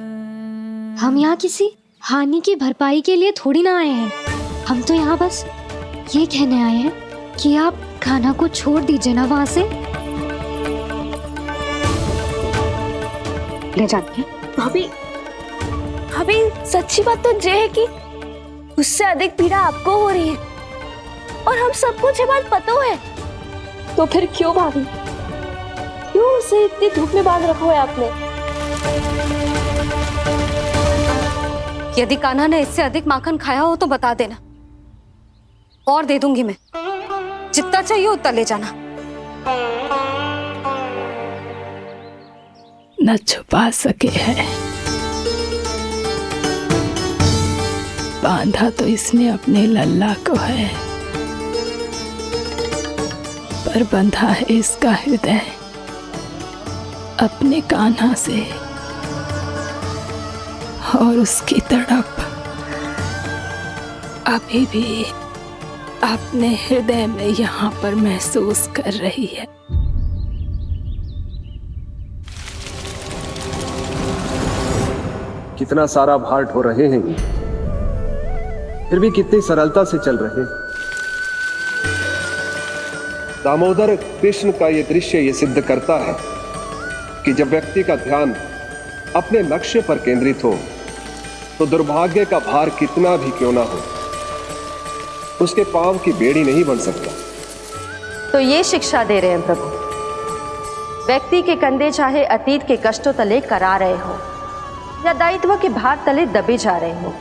हम यहाँ किसी हानि की भरपाई के लिए थोड़ी ना आए हैं। हम तो यहाँ बस ये कहने आए हैं कि आप कान्हा को छोड़ दीजिए ना वहां से। ले जाती है भाभी। भाभी, सच्ची बात तो ये है कि उससे अधिक पीड़ा आपको हो रही है और हम सबको ये बात पता है। तो फिर क्यों भाभी, क्यों उसे इतनी धूप में बांध रखा है आपने? यदि कान्हा ने इससे अधिक माखन खाया हो तो बता देना, और दे दूंगी मैं। जितना चाहिए उतना ले जाना। न छुपा सके है, बांधा तो इसने अपने लल्ला को है, पर बंधा है इसका हृदय अपने कान्हा से, और उसकी तड़प अभी भी अपने हृदय में यहाँ पर महसूस कर रही है। कितना सारा भार ढो रहे हैं, फिर भी कितनी सरलता से चल रहे हैं। दामोदर कृष्ण का यह दृश्य ये सिद्ध करता है कि जब व्यक्ति का ध्यान अपने लक्ष्य पर केंद्रित हो तो दुर्भाग्य का भार कितना भी क्यों ना हो, उसके पांव की बेड़ी नहीं बन सकता। तो ये शिक्षा दे रहे हैं प्रभु। व्यक्ति के कंधे चाहे अतीत के कष्टों तले करा रहे हो या दायित्व के भार तले दबे जा रहे हो,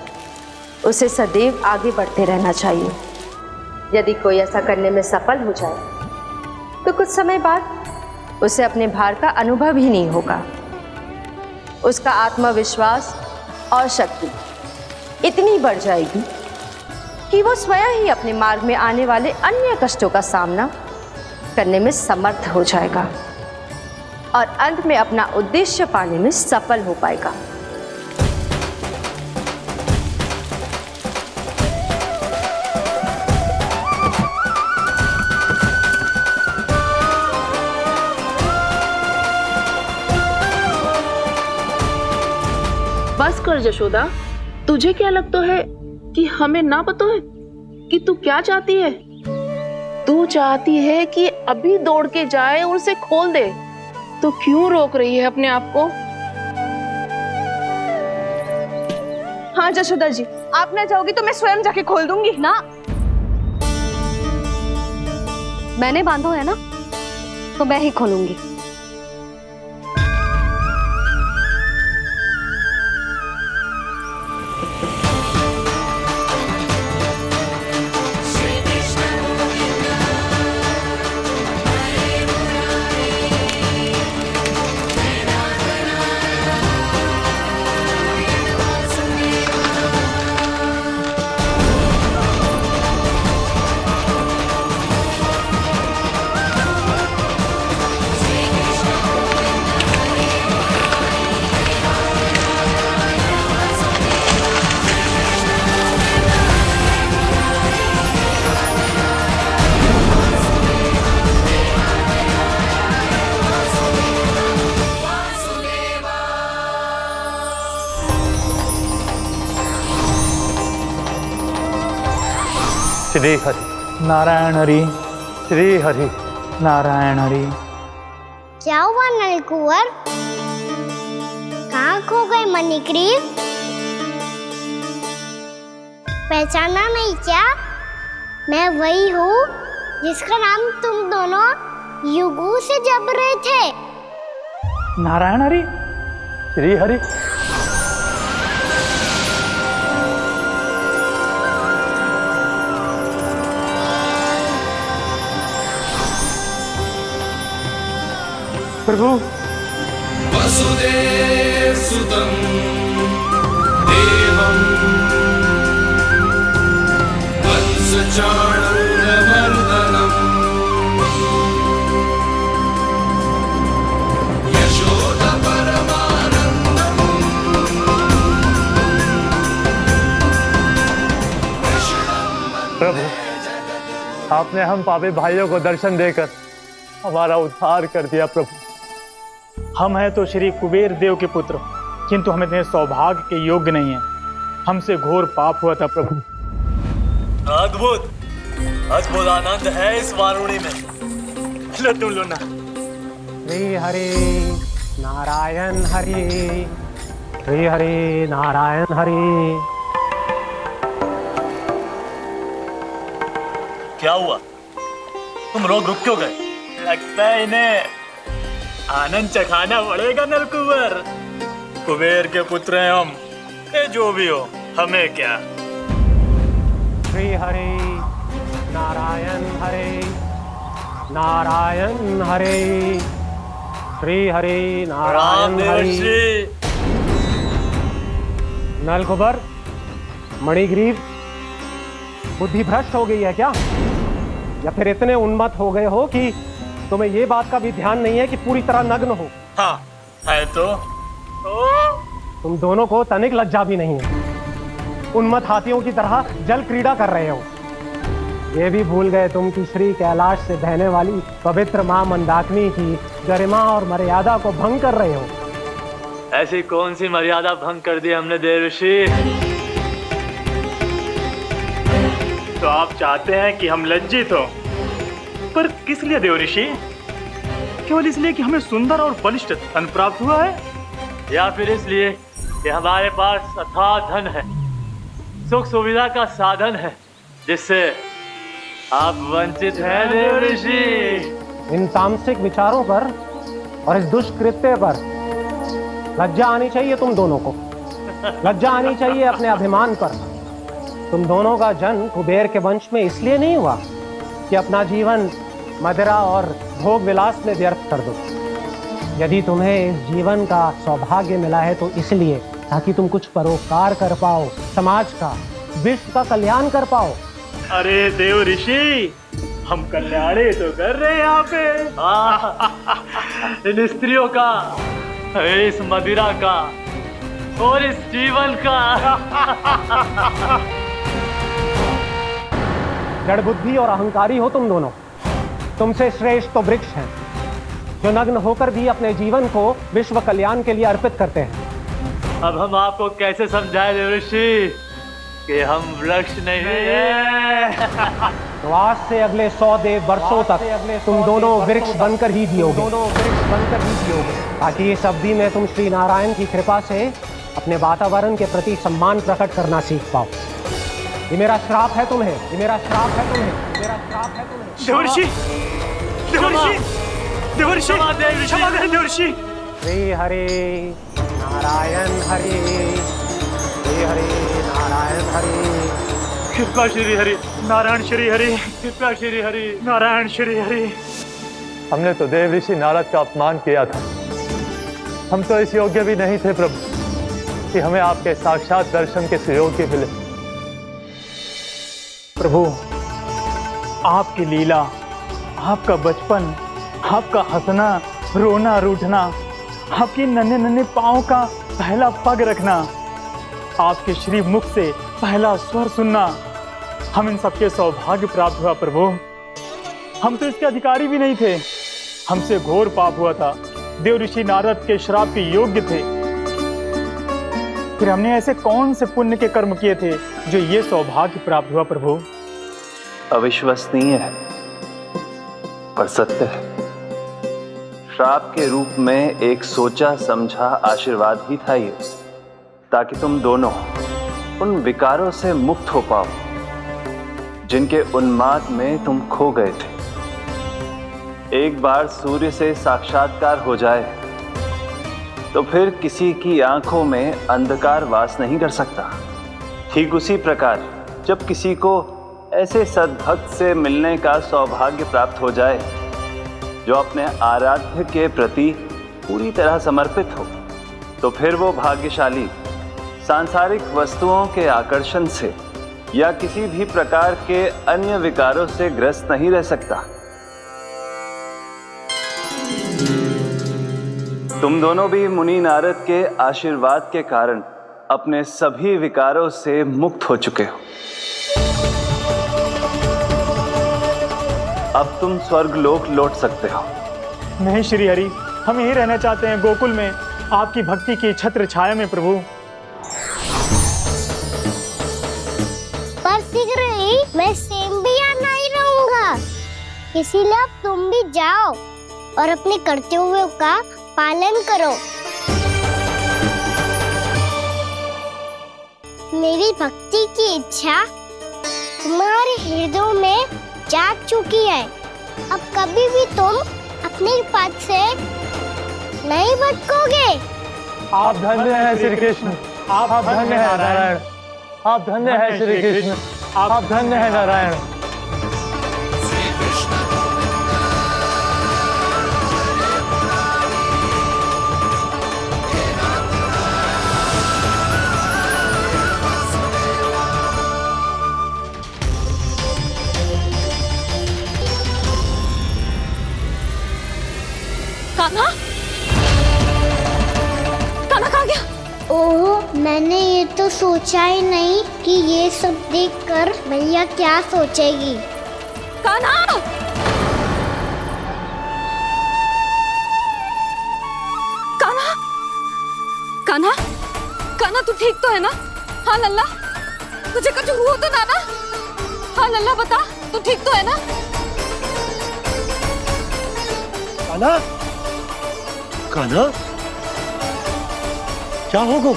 उसे सदैव आगे बढ़ते रहना चाहिए। यदि कोई ऐसा करने में सफल हो जाए तो कुछ समय बाद उसे अपने भार का अनुभव ही नहीं होगा। उसका आत्मविश्वास और शक्ति इतनी बढ़ जाएगी कि वो स्वयं ही अपने मार्ग में आने वाले अन्य कष्टों का सामना करने में समर्थ हो जाएगा और अंत में अपना उद्देश्य पाने में सफल हो पाएगा। बस कर यशोदा, तुझे क्या लगता है कि हमें ना पता है कि तू क्या चाहती है? तू चाहती है कि अभी दौड़ के जाए और उसे खोल दे, तो क्यों रोक रही है अपने आप को? हाँ यशोदा जी, आप ना जाओगी तो मैं स्वयं जाके खोल दूंगी। ना, मैंने बांधो है ना, तो मैं ही खोलूंगी। श्री हरि नारायण हरि, श्री हरि नारायण हरि। क्या हुआ नलकुंवर? कहाँ खो गए मणिग्रीव? पहचाना नहीं क्या? मैं वही हूँ जिसका नाम तुम दोनों युगों से जप रहे थे। नारायण हरि, श्री हरि। प्रभु, वसुदेव सुतं देवं वंश प्रभु, आपने हम पापी भाइयों को दर्शन देकर हमारा उद्धार कर दिया प्रभु। हम हैं तो श्री कुबेर देव के पुत्र, किंतु हम इतने सौभाग्य के योग्य नहीं हैं। हमसे घोर पाप हुआ था प्रभु। अद्भुत अद्भुत आनंद है इस वारुणी में। लो तुम लो ना। श्री हरि नारायण हरि, श्री हरि नारायण हरि। क्या हुआ? तुम रोग रुक क्यों गए? लगता है इन्हें आनंद चखाना पड़ेगा नलकुबर। कुबेर के पुत्र हैं हम, ये जो भी हो हमें क्या। श्री हरि नारायण हरि, नारायण हरि, श्री हरि नारायण हरि। नलकुबर, मणिग्रीव, बुद्धि भ्रष्ट हो गई है क्या? या फिर इतने उन्मत्त हो गए हो कि तुम्हें ये बात का भी ध्यान नहीं है कि पूरी तरह नग्न हो? हाँ है तो। तुम दोनों को तनिक लज्जा भी नहीं है। उन्मत्त हाथियों की तरह जल क्रीड़ा कर रहे हो। ये भी भूल गए तुम कि श्री कैलाश से बहने वाली पवित्र मां मंदाकिनी की गरिमा और मर्यादा को भंग कर रहे हो। ऐसी कौन सी मर्यादा भंग कर दी हमने देवर्षि? तो आप चाहते हैं कि हम लज्जित हो, पर किस लिए देवऋषि? केवल इसलिए कि हमें सुंदर और बलिष्ठ धन प्राप्त हुआ है, या फिर इसलिए कि हमारे पास अथाह धन है, सुख सुविधा का साधन है, जिससे आप वंचित हैं देवर्षि? इन तामसिक विचारों पर और इस दुष्कृत्य पर लज्जा आनी चाहिए तुम दोनों को। लज्जा आनी चाहिए अपने अभिमान पर। तुम दोनों का जन्म कुबेर के वंश में इसलिए नहीं हुआ कि अपना जीवन मदिरा और भोग विलास में व्यर्थ कर दो। यदि तुम्हें इस जीवन का सौभाग्य मिला है तो इसलिए ताकि तुम कुछ परोपकार कर पाओ, समाज का, विश्व का कल्याण कर पाओ। अरे देव ऋषि, हम कल्याणी तो कर रहे हैं यहाँ पे। इन स्त्रियों का, इस मदिरा का और इस जीवन का। जड़ बुद्धि और अहंकारी हो तुम दोनों। तुमसे श्रेष्ठ तो वृक्ष हैं, जो नग्न होकर भी अपने जीवन को विश्व कल्याण के लिए अर्पित करते हैं। अब हम आपको कैसे समझाएं देवर्षि कि हम वृक्ष नहीं हैं? तो आज से अगले 100 देव वर्षों तक तुम दोनों वृक्ष बनकर ही जियोगे, ताकि इस अवधि में तुम श्री नारायण की कृपा से अपने वातावरण के प्रति सम्मान प्रकट करना सीख पाओ। ये मेरा श्राप है तुम्हें, ये मेरा श्राप है तुम्हें, मेरा श्राप है तुम्हें। देवर्षि, देवर्षि, देवर्षि, क्षमा करें देवर्षि। श्री हरि नारायण हरि, श्री हरि नारायण हरि। कृपा श्री हरि नारायण श्री हरि, कृपा श्री हरि नारायण श्री हरि। हमने तो देव ऋषि नारद का अपमान किया था। हम तो इस योग्य भी नहीं थे प्रभु कि हमें आपके साक्षात दर्शन के सुयोग्य मिले। प्रभु, आपकी लीला, आपका बचपन, आपका हंसना, रोना, रूठना, आपकी नन्हे नन्हे पाँव का पहला पग रखना, आपके श्री मुख से पहला स्वर सुनना, हम इन सबके सौभाग्य प्राप्त हुआ प्रभु। हम तो इसके अधिकारी भी नहीं थे। हमसे घोर पाप हुआ था, देव ऋषि नारद के श्राप के योग्य थे। फिर हमने ऐसे कौन से पुण्य के कर्म किए थे जो ये सौभाग्य प्राप्त हुआ प्रभु? अविश्वसनीय है पर सत्य है। श्राप के रूप में एक सोचा समझा आशीर्वाद ही था ये, ताकि तुम दोनों उन विकारों से मुक्त हो पाओ जिनके उन्माद में तुम खो गए थे। एक बार सूर्य से साक्षात्कार हो जाए तो फिर किसी की आंखों में अंधकार वास नहीं कर सकता। ठीक उसी प्रकार जब किसी को ऐसे सद्भक्त से मिलने का सौभाग्य प्राप्त हो जाए जो अपने आराध्य के प्रति पूरी तरह समर्पित हो, तो फिर वो भाग्यशाली सांसारिक वस्तुओं के आकर्षण से या किसी भी प्रकार के अन्य विकारों से ग्रस्त नहीं रह सकता। तुम दोनों भी मुनि नारद के आशीर्वाद के कारण अपने सभी विकारों से मुक्त हो चुके हो। अब तुम स्वर्गलोक लौट सकते हो। नहीं श्री हरि, हम यहीं रहना चाहते हैं, गोकुल में, आपकी भक्ति की छत्र छाया में प्रभु। पर शीघ्र ही मैं स्वयं भी यहाँ नहीं रहूंगा, इसीलिए अब तुम भी जाओ और अपने कर्तव्यों का पालन करो। मेरी भक्ति की इच्छा तुम्हारे हृदय में जाग चुकी है, अब कभी भी तुम अपने पद से नहीं भटकोगे। आप धन्य हैं श्री कृष्ण, आप धन्य हैं नारायण, आप धन्य हैं श्री कृष्ण, आप धन्य हैं नारायण। कान्हा, कान्हा कहाँ गया? ओह, मैंने ये तो सोचा ही नहीं कि ये सब देखकर भैया क्या सोचेगी। कान्हा! कान्हा! कान्हा! कान्हा तू ठीक तो है ना? हाँ लल्ला, तुझे कुछ हुआ तो ना? हाँ लल्ला बता, तू ठीक तो है ना? कान्हा, कान्हा, क्या होगा?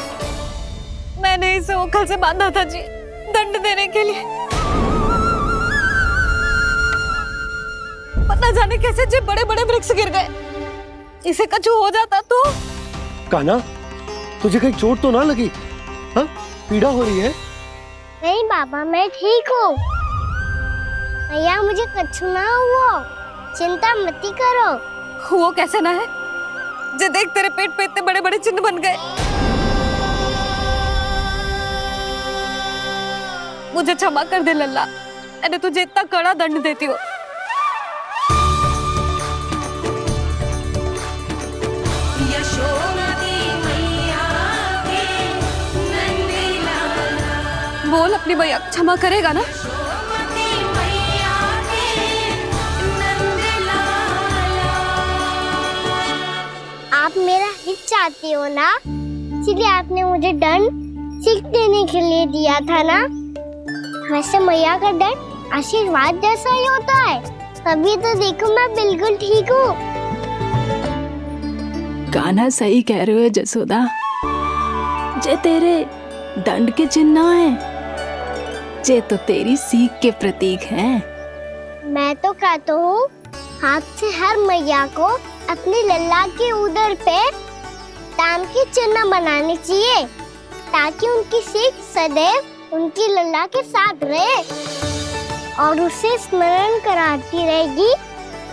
मैंने इसे ओखल से बांधा था जी, दंड देने के लिए। पता जाने कैसे जो बड़े बड़े वृक्ष गिर गए, इसे कुछ हो जाता तो। कान्हा, तुझे कहीं चोट तो ना लगी? हाँ, पीड़ा हो रही है? नहीं बाबा, मैं ठीक हूँ। भैया मुझे कुछ ना हुआ, चिंता मत करो। वो कैसे ना है? जे देख तेरे पेट पे इतने बड़े बड़े चिन्ह बन गए। मुझे क्षमा कर दे लल्ला, मैंने तुझे इतना कड़ा दंड देती हूँ। बोल अपनी भैया क्षमा करेगा ना? आप मेरा हित चाहते हो ना, इसलिए आपने मुझे दंड सीख देने के लिए दिया था ना। वैसे मैया का दंड आशीर्वाद जैसा ही होता है, तभी तो देखो मैं बिल्कुल ठीक हूँ। कान्हा सही कह रहे हो जसोदा, जे तेरे दंड के चिन्ह ना है, जे तो तेरी सीख के प्रतीक हैं। मैं तो कहता हूँ, हाथ से हर मैया को अपनी लल्ला के उदर पे ताम के चिन्ह बनाने चाहिए, ताकि उनकी सीख सदैव उनकी लल्ला के साथ रहे और उसे स्मरण कराती रहेगी।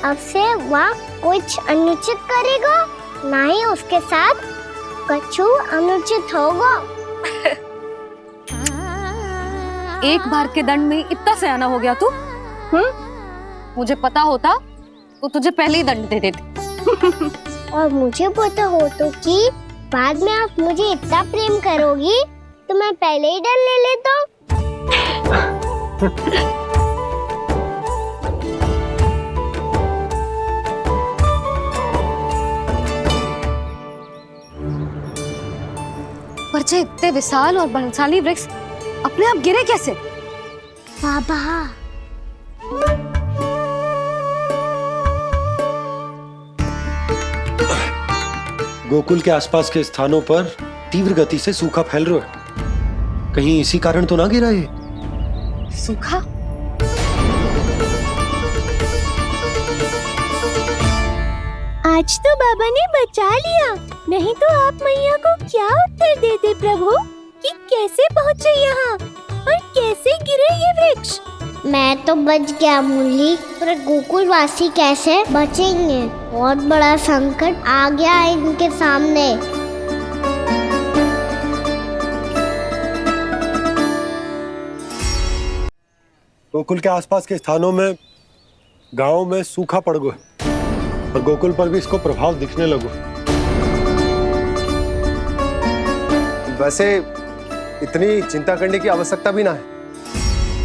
अब से वह कुछ अनुचित करेगा, ना ही उसके साथ कछु अनुचित होगा। एक बार के दंड में इतना सयाना हो गया तू? मुझे पता होता तो तुझे पहले ही दंड दे देती। और मुझे पता हो तो कि बाद में आप मुझे इतना प्रेम करोगी तो मैं पहले ही दंड ले लेता हूँ। पर जे इतने विशाल और बलशाली वृक्ष अपने आप गिरे कैसे? बाबा, गोकुल के आसपास के स्थानों पर तीव्र गति से सूखा फैल रहा है, कहीं इसी कारण तो ना गिरा ये? सूखा? आज तो बाबा ने बचा लिया, नहीं तो आप मैया को क्या उत्तर देते प्रभु कि कैसे पहुँचे यहाँ और कैसे गिरे ये वृक्ष? मैं तो बच गया मुरली, पर गोकुल वासी कैसे बचेंगे? बहुत बड़ा संकट आ गया है इनके सामने। गोकुल के आसपास के स्थानों में, गांवों में सूखा पड़ गया और गोकुल पर भी इसको प्रभाव दिखने लगो। वैसे इतनी चिंता करने की आवश्यकता भी ना है,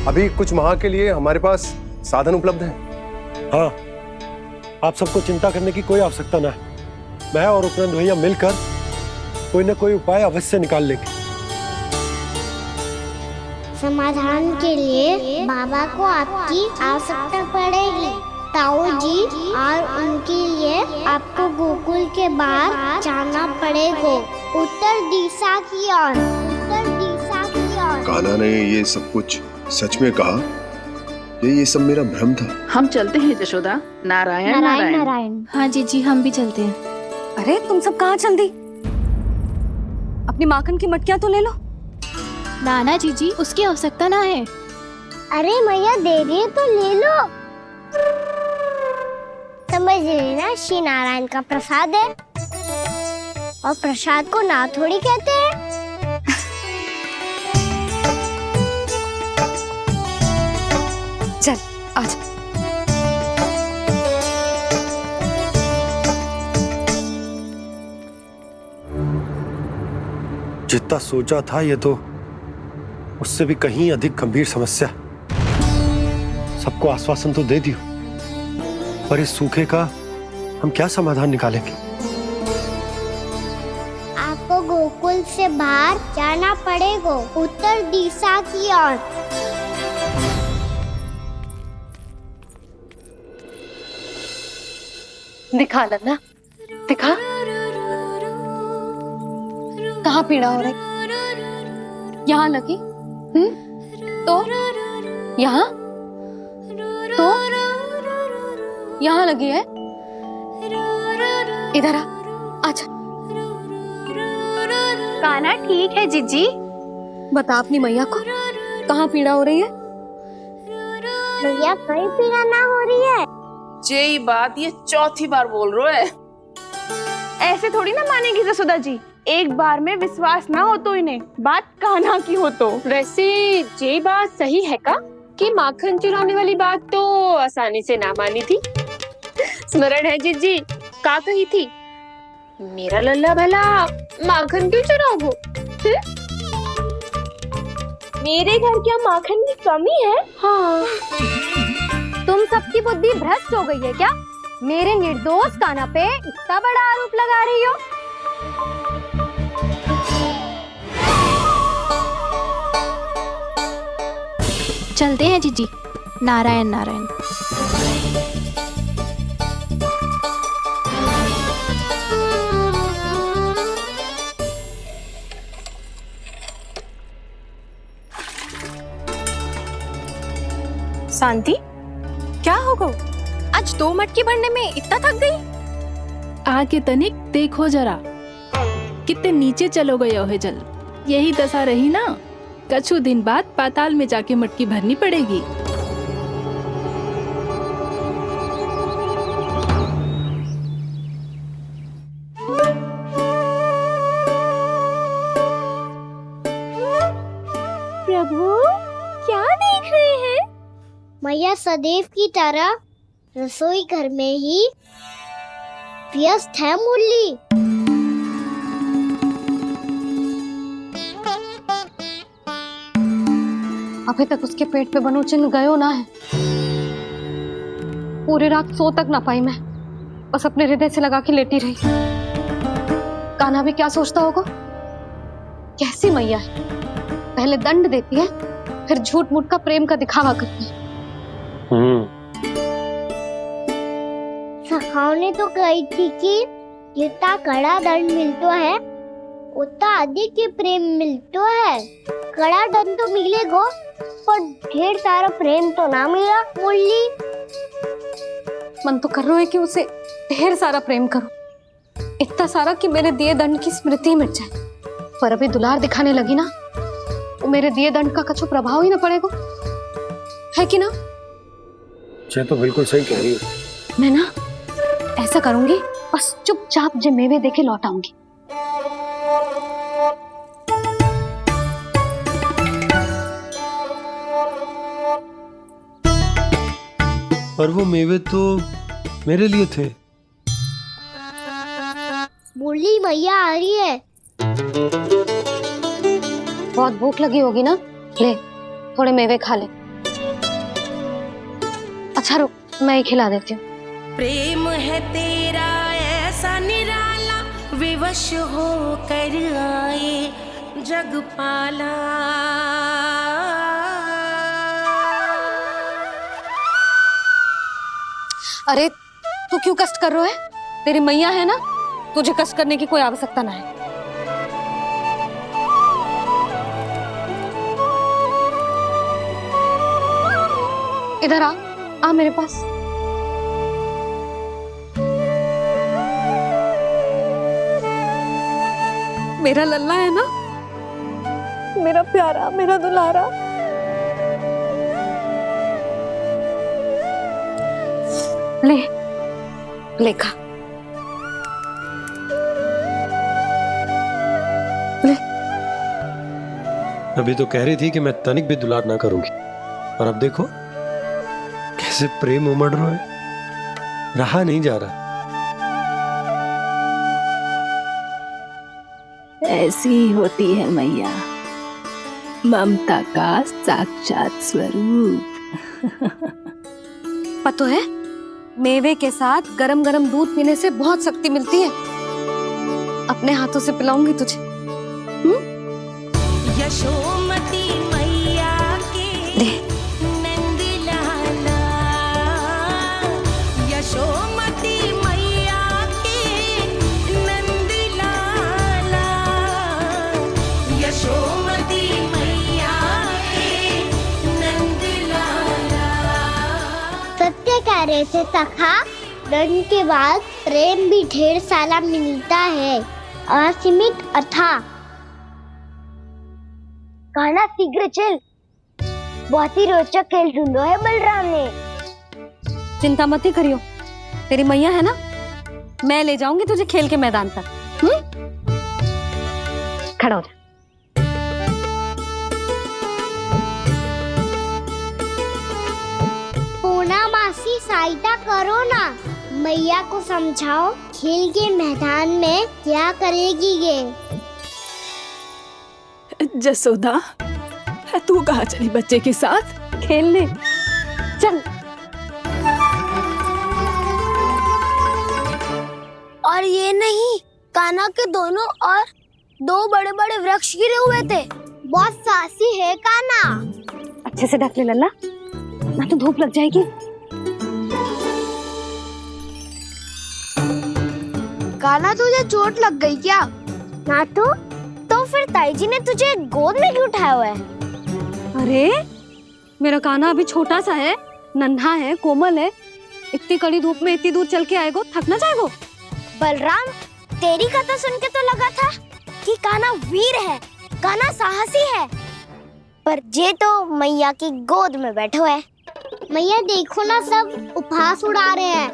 अभी कुछ माह के लिए हमारे पास साधन उपलब्ध है। हाँ, आप सबको चिंता करने की कोई आवश्यकता ना है। मैं और उपनंद भैया मिलकर कोई ना कोई उपाय अवश्य निकाल लेंगे। समाधान के लिए बाबा को आपकी आवश्यकता पड़ेगी। ताऊ जी और उनके लिए आपको गोकुल के बाहर जाना पड़ेगा, उत्तर दिशा की ओर। उत्तर दिशा की ओर। कान्हा ने ये सब कुछ सच में कहा? ये सब मेरा भ्रम था। हम चलते हैं जशोदा। नारायण नारायण नारायण। हाँ जी हम भी चलते हैं। अरे तुम सब कहाँ चल दी? अपनी माखन की मटकियाँ तो ले लो। नाना जी उसकी आवश्यकता ना है। अरे मैया दे रही है तो ले लो। समझ लेना, श्री नारायण का प्रसाद है और प्रसाद को ना थोड़ी कहते हैं। चल आज जितना सोचा था ये तो उससे भी कहीं अधिक गंभीर समस्या। सबको आश्वासन तो दे दियो, पर इस सूखे का हम क्या समाधान निकालेंगे? आपको गोकुल से बाहर जाना पड़ेगा, उत्तर दिशा की ओर। दिखा लन्ना, दिखा। कहाँ पीड़ा हो रही? यहाँ लगी? तो यहाँ? तो यहाँ लगी है? इधर आ, आजा। कान्हा ठीक है जीजी। बता अपनी मैया को कहाँ पीड़ा हो रही है? मैया कहीं पीड़ा ना हो रही है। ये बात ये चौथी बार बोल रहे है। ऐसे थोड़ी ना मानेगी जसोदा जी। एक बार में विश्वास ना हो तो इन्हें, बात कान्हा की हो तो। वैसे ये बात सही है का कि माखन चुराने वाली बात तो आसानी से ना मानी थी। स्मरण है जीजी का कही थी, मेरा लल्ला भला माखन क्यों चुराओगे? मेरे घर क्या माखन की कमी है? हाँ। तुम सबकी बुद्धि भ्रष्ट हो गई है क्या? मेरे निर्दोष कान्हा पे इतना बड़ा आरोप लगा रही हो? चलते हैं जीजी। नारायण नारायण। शांति, क्या हो गो? आज 2 मटकी भरने में इतना थक गई? आके तनिक देखो जरा, कितने नीचे चलो गए हो जल। यही दशा रही ना, कछु दिन बाद पाताल में जाके मटकी भरनी पड़ेगी। प्रभु क्या देख रहे हैं? मैया सदैव की तरह रसोई घर में ही व्यस्त है मुरली। अभी तक उसके पेट पे बनो चिन्ह गयो ना है। पूरी रात सो तक ना पाई मैं, बस अपने हृदय से लगा के लेटी रही। कान्हा भी क्या सोचता होगा? कैसी मैया है, पहले दंड देती है फिर झूठ मूठ का प्रेम का दिखावा करती है। सखाओ ने तो कही थी कि जितना कड़ा दंड मिलता है उतना अधिक ही प्रेम मिलता है। कड़ा दंड तो मिलेगा पर ढेर सारा प्रेम तो ना मिला मुरली। मन तो कर रहा है कि उसे ढेर सारा प्रेम करो, इतना सारा कि मेरे दिए दंड की स्मृति मिट जाए। पर अभी दुलार दिखाने लगी ना, वो मेरे दिए दंड का कछु प्रभाव ही ना पड़ेगा, है कि ना? ये तो बिल्कुल सही कह रही हो। मैं ना ऐसा करूंगी, बस चुपचाप जे मेवे देके लौट आऊंगी। पर वो मेवे तो मेरे लिए थे। मुरली मैया आ रही है। बहुत भूख लगी होगी ना, ले थोड़े मेवे खा ले। अच्छा रुक, मैं ही खिला देती हूँ। प्रेम है तेरा ऐसा निराला, विवश हो कर आए जग पाला। अरे तू क्यों कष्ट कर रहा है? तेरी मैया है ना, तुझे कष्ट करने की कोई आवश्यकता ना है। इधर आ मेरे पास। मेरा लल्ला है ना, मेरा प्यारा, मेरा दुलारा। ले खा। ले। अभी तो कह रही थी कि मैं तनिक भी दुलार ना करूंगी, और अब देखो कैसे प्रेम उमड़ रहा है, रहा नहीं जा रहा। ऐसी ही होती है मैया, ममता का साक्षात स्वरूप। पता है, मेवे के साथ गरम गरम दूध पीने से बहुत शक्ति मिलती है। अपने हाथों से पिलाऊंगी तुझे। यशोमती मैया के नंद लाला, यशोमती मैया के नंद लाला, यशोमती मैया के नंद लाला। सत्य कह रहे थे सखा, दंड के बाद प्रेम भी ढेर सारा मिलता है, असीमित अथाह। गाना शीघ्र चल, बहुत ही रोचक खेल ढूंढो है बलराम ने। चिंता मत ही करियो, तेरी मैया है ना, मैं ले जाऊंगी तुझे खेल के मैदान तक। खड़ा हो जा। पूना मासी सहायता करो ना, मैया को समझाओ खेल के मैदान में क्या करेगी ये। जसोदा, तू कहाँ चली बच्चे के साथ? खेलने चल। और ये नहीं, कान्हा के दोनों और दो बड़े बड़े वृक्ष गिरे हुए थे। बहुत साहसी है कान्हा। अच्छे से ढक ले लल्ला, ना तो धूप लग जाएगी। कान्हा तुझे चोट लग गई क्या? ना तो फिर ताई जी ने तुझे गोद में क्यों उठाया हुआ है? अरे मेरा कान्हा अभी छोटा सा है, नन्हा है, कोमल है। इतनी कड़ी धूप में इतनी दूर चल के आएगो, थक ना जाएगो। बलराम, तेरी कथा सुन के तो लगा था कि कान्हा वीर है, कान्हा साहसी है, पर ये तो मैया की गोद में बैठो है। मैया देखो ना, सब उपहास उड़ा रहे हैं।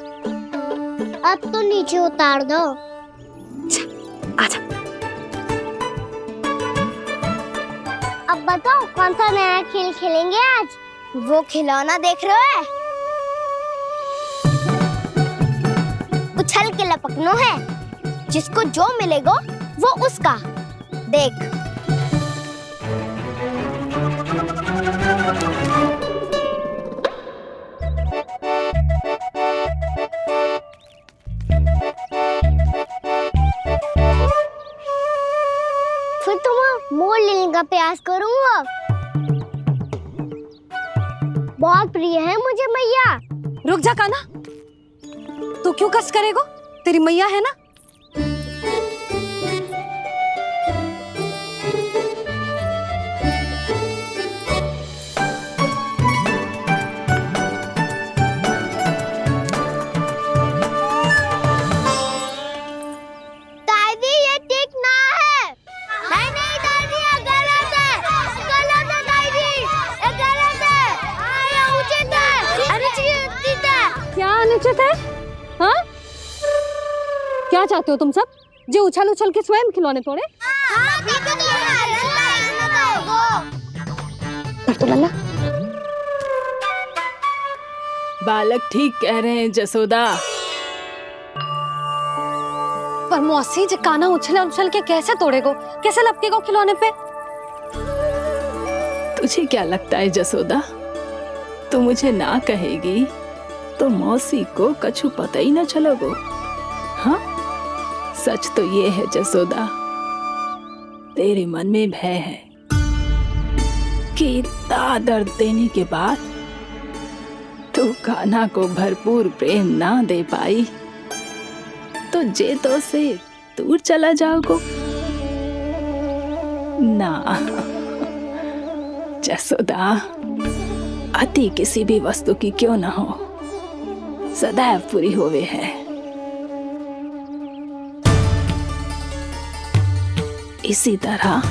अब तो नीचे उतार दो। आजा। अब बताओ कौन सा नया खेल खेलेंगे आज? वो खिलौना देख रहे हो? उछल के लपकनो है, जिसको जो मिलेगा वो उसका। देख। फिर तुम मोड़ लेने का प्रयास करूंगा। बहुत प्रिय है मुझे मैया। रुक जा कान्हा, तू क्यों कष्ट करेगो? तेरी मैया है ना। दादी ये ठीक ना है। नहीं नहीं दादी, ये गलत है, गलत है दादी, ये गलत है, ये उचित है, अनुचित है। क्या अनुचित है? हाँ? क्या चाहते हो तुम सब? जो उछल उछल के स्वयं खिलौने तोड़े? तो लल्ला, बालक ठीक कह रहे हैं जसोदा। पर मौसी, जो कान्हा उछल उछल के कैसे तोड़ेगो, कैसे लपकेगो खिलौने पे? तुझे क्या लगता है जसोदा, तू मुझे ना कहेगी तो मौसी को कछु पता ही न चलोगो। हाँ, सच तो ये है जसोदा, तेरे मन में भय है कि इतना दर्द देने के बाद तू कान्हा को भरपूर प्रेम ना दे पाई तो जे तो से दूर चला जाओगो ना। जसोदा, अति किसी भी वस्तु की क्यों ना हो, सदैव पूरी होवे है। इसी तरह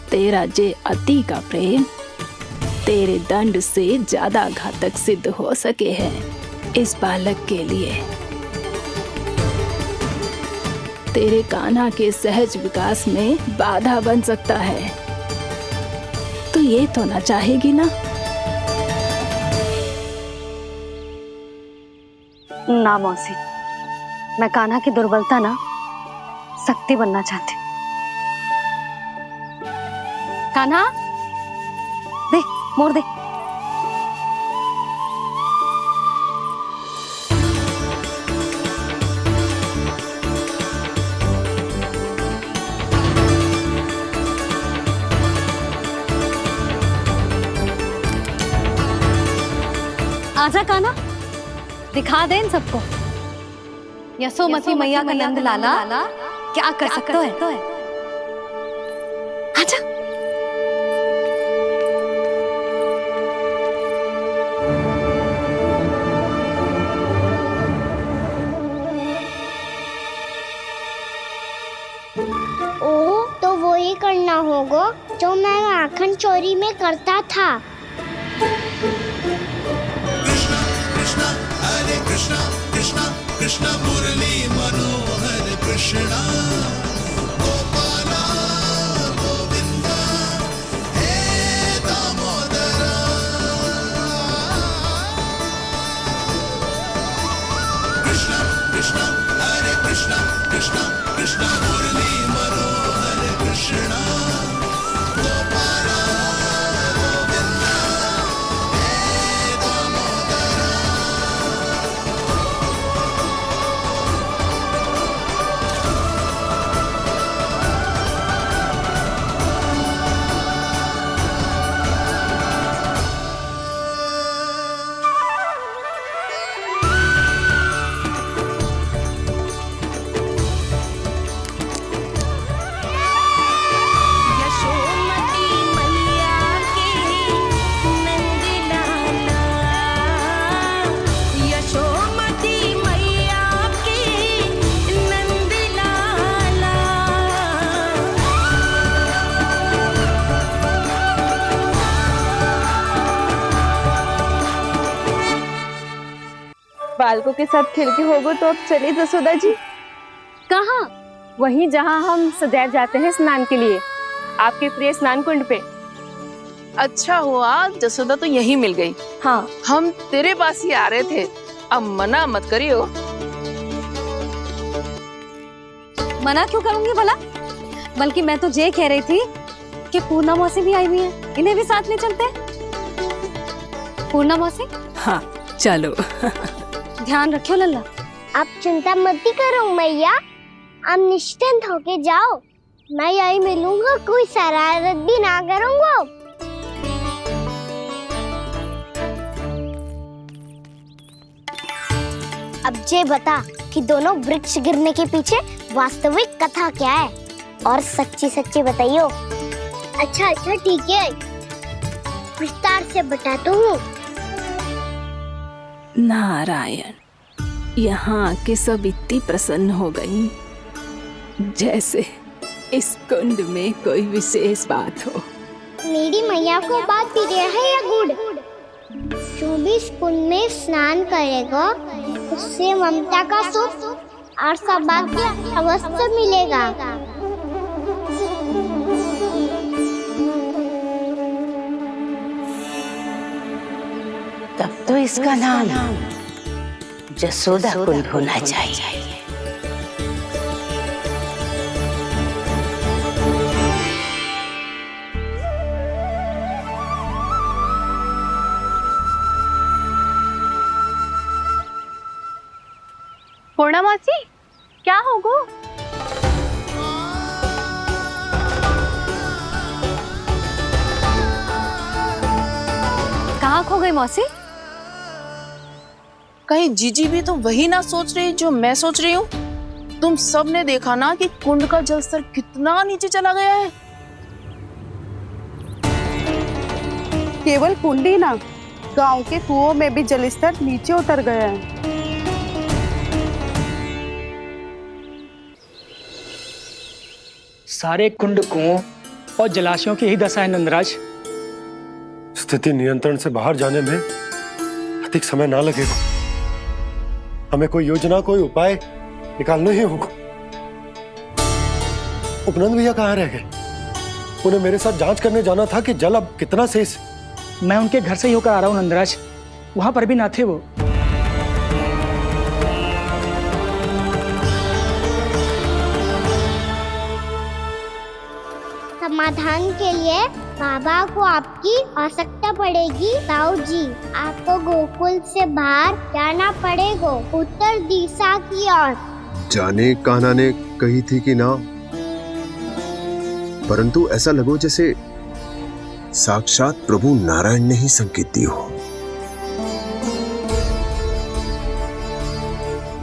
तेरा जे अति का प्रेम तेरे दंड से ज्यादा घातक सिद्ध हो सके है इस बालक के लिए। तेरे कान्हा के सहज विकास में बाधा बन सकता है। तो ये तो ना चाहेगी ना? ना मौसी, मैं कान्हा की दुर्बलता ना शक्ति बनना चाहती। कान्हा, दे मोड़ दे। आजा कान्हा, दिखा दे इन सबको यशोमती मैया का नंद लाला क्या कर सकता है। आजा। ओ, तो वो ही करना होगा जो मैं माखन चोरी में करता था। हरे कृष्णा कृष्णा कृष्णा मुरली मनोहर कृष्णा गोपाला गोविंदा हे दामोदरा। कृष्णा कृष्णा हरे कृष्णा कृष्णा कृष्णा मुरली मनोहर कृष्णा गोपाला गोविंदा हे दामोदरा। यशोमती मैया के नंद लाला, यशोमती मैया के नंद लाला। बालकों के साथ खेल के होगो तो अब चले जसोदा जी। कहाँ? वहीं जहाँ हम सदैव जाते हैं स्नान के लिए, आपके प्रिय स्नान कुंड पे। अच्छा हुआ जसोदा तो यहीं मिल गई। हाँ, हम तेरे पास ही आ रहे थे, अब मना मत करियो। मना क्यों करूंगी भला? बल्कि मैं तो ये कह रही थी कि पूर्णा मौसी भी आई हुई है, इन्हें भी साथ ले चलते। पूर्णा मौसी, हाँ चलो। ध्यान रखियो लल्ला। आप चिंता मत करो मैया, आप निश्चिंत होके जाओ, मैं यही मिलूंगा, कोई शरारत भी ना करूंगा। अब ये बता कि दोनों वृक्ष गिरने के पीछे वास्तविक कथा क्या है, और सच्ची सच्ची बताइयो। अच्छा अच्छा ठीक है, विस्तार से बताता हूँ। नारायण, यहाँ के सब इतनी प्रसन्न हो गई जैसे इस कुंड में कोई विशेष बात हो। मेरी मैया को बात प्रिय है या गुड़? जो भी इस कुंड में स्नान करेगा उससे ममता का सुख और सौभाग्य अवश्य मिलेगा। तब तो इसका नाम जसोदा कुंड होना चाहिए। पूर्णा मासी क्या होगो? कहाँ खो गई मौसी? कहीं जीजी भी तो वही ना सोच रही जो मैं सोच रही हूँ? तुम सब ने देखा ना कि कुंड का जलस्तर कितना नीचे चला गया है। केवल कुंड ही ना, गांव के कुओं में भी जलस्तर नीचे उतर गया है। सारे कुंड कुओं और जलाशयों की ही दशा है नंदराज। स्थिति नियंत्रण से बाहर जाने में अधिक समय ना लगेगा। हमें कोई योजना, कोई उपाय निकालना ही होगा। उपनंद भैया कहाँ रह गए? उन्हें मेरे साथ जांच करने जाना था कि जल अब कितना शेष। मैं उनके घर से ही होकर आ रहा हूँ नंदराज, वहां पर भी ना थे वो। समाधान के लिए बाबा को आपकी आवश्यकता पड़ेगी। ताऊ जी, आपको गोकुल से बाहर जाना पड़ेगा, उत्तर दिशा की ओर। जाने कान्हा ने कही थी कि ना, परंतु ऐसा लगो जैसे साक्षात प्रभु नारायण ने ही संकेत दी हो।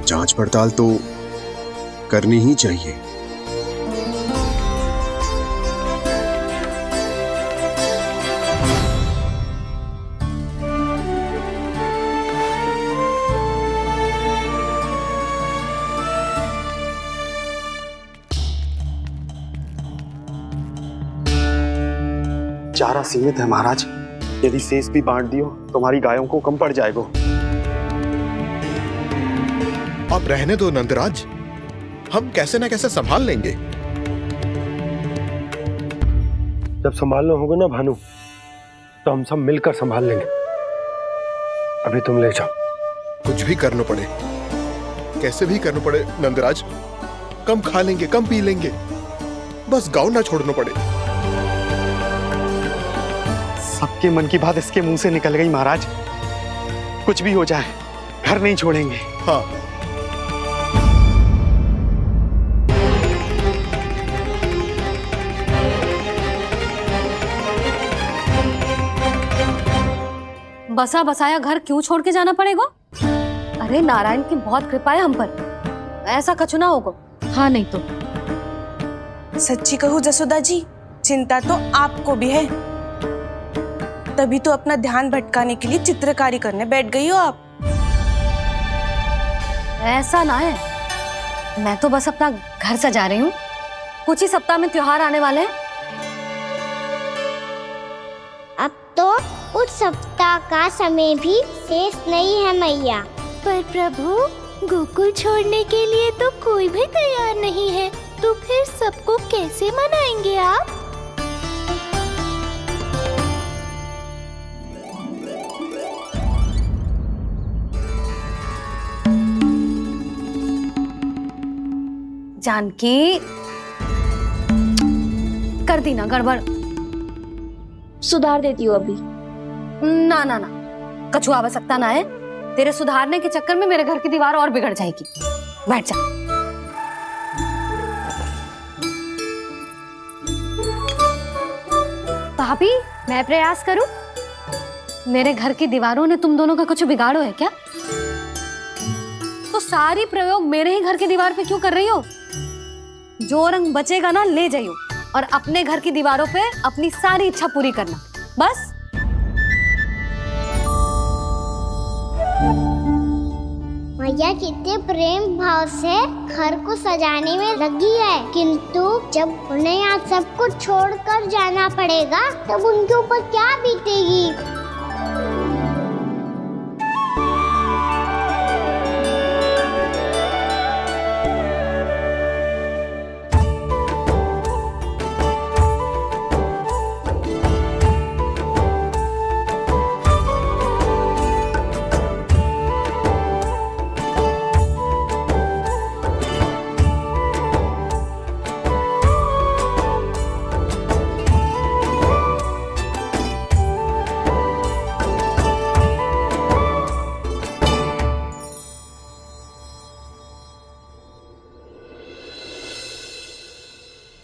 जांच पड़ताल तो करनी ही चाहिए। चारा सीमित है महाराज, यदि शेष भी बांट दियो तो हमारी गायों को कम पड़ जाएगा। अब रहने दो नंदराज, हम कैसे न कैसे संभाल लेंगे। जब संभालना होगा ना भानु, तो हम सब मिलकर संभाल लेंगे। अभी तुम ले जाओ। कुछ भी करना पड़े, कैसे भी करना पड़े नंदराज, कम खा लेंगे, कम पी लेंगे, बस गांव ना छोड़ना पड़े। सबके मन की बात इसके मुंह से निकल गई महाराज। कुछ भी हो जाए घर नहीं छोड़ेंगे। हाँ, बसा बसाया घर क्यों छोड़ के जाना पड़ेगा? अरे नारायण की बहुत कृपा है हम पर, ऐसा कछु ना होगा। हाँ नहीं तो सच्ची कहूँ जसोदा जी, चिंता तो आपको भी है, तभी तो अपना ध्यान भटकाने के लिए चित्रकारी करने बैठ गई हो आप। ऐसा ना है, मैं तो बस अपना घर सजा रही हूँ। कुछ ही सप्ताह में त्योहार आने वाले हैं। अब तो उस सप्ताह का समय भी शेष नहीं है मैया। पर प्रभु, गोकुल छोड़ने के लिए तो कोई भी तैयार नहीं है, तो फिर सबको कैसे मनाएंगे आप? जानकी, कर दी ना गड़बड़। सुधार देती हूँ अभी। ना ना ना, कछु आवश्यकता ना है। तेरे सुधारने के चक्कर में मेरे घर की दीवार और बिगड़ जाएगी। बैठ जा। भाभी, मैं प्रयास करूं? मेरे घर की दीवारों ने तुम दोनों का कुछ बिगाड़ो है क्या? तो सारी प्रयोग मेरे ही घर की दीवार पे क्यों कर रही हो? जो रंग बचेगा ना ले जाइयो, और अपने घर की दीवारों पे अपनी सारी इच्छा पूरी करना, बस। मैया कितने प्रेम भाव से घर को सजाने में लगी है, किंतु जब उन्हें यहाँ सब कुछ छोड़कर जाना पड़ेगा तब उनके ऊपर क्या बीतेगी।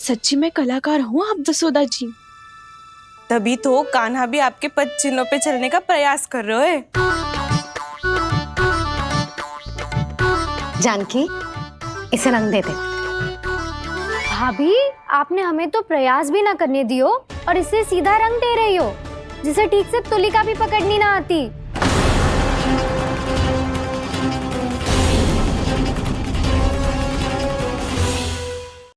सच्ची में कलाकार हूँ आप जसोदा जी। तभी तो कान्हा भी आपके पद चिन्हों पे चलने का प्रयास कर रहे है। जानकी, इसे रंग दे दे। भाभी, आपने हमें तो प्रयास भी ना करने दियो और इसे सीधा रंग दे रही हो, जिसे ठीक से तुलिका भी पकड़नी ना आती।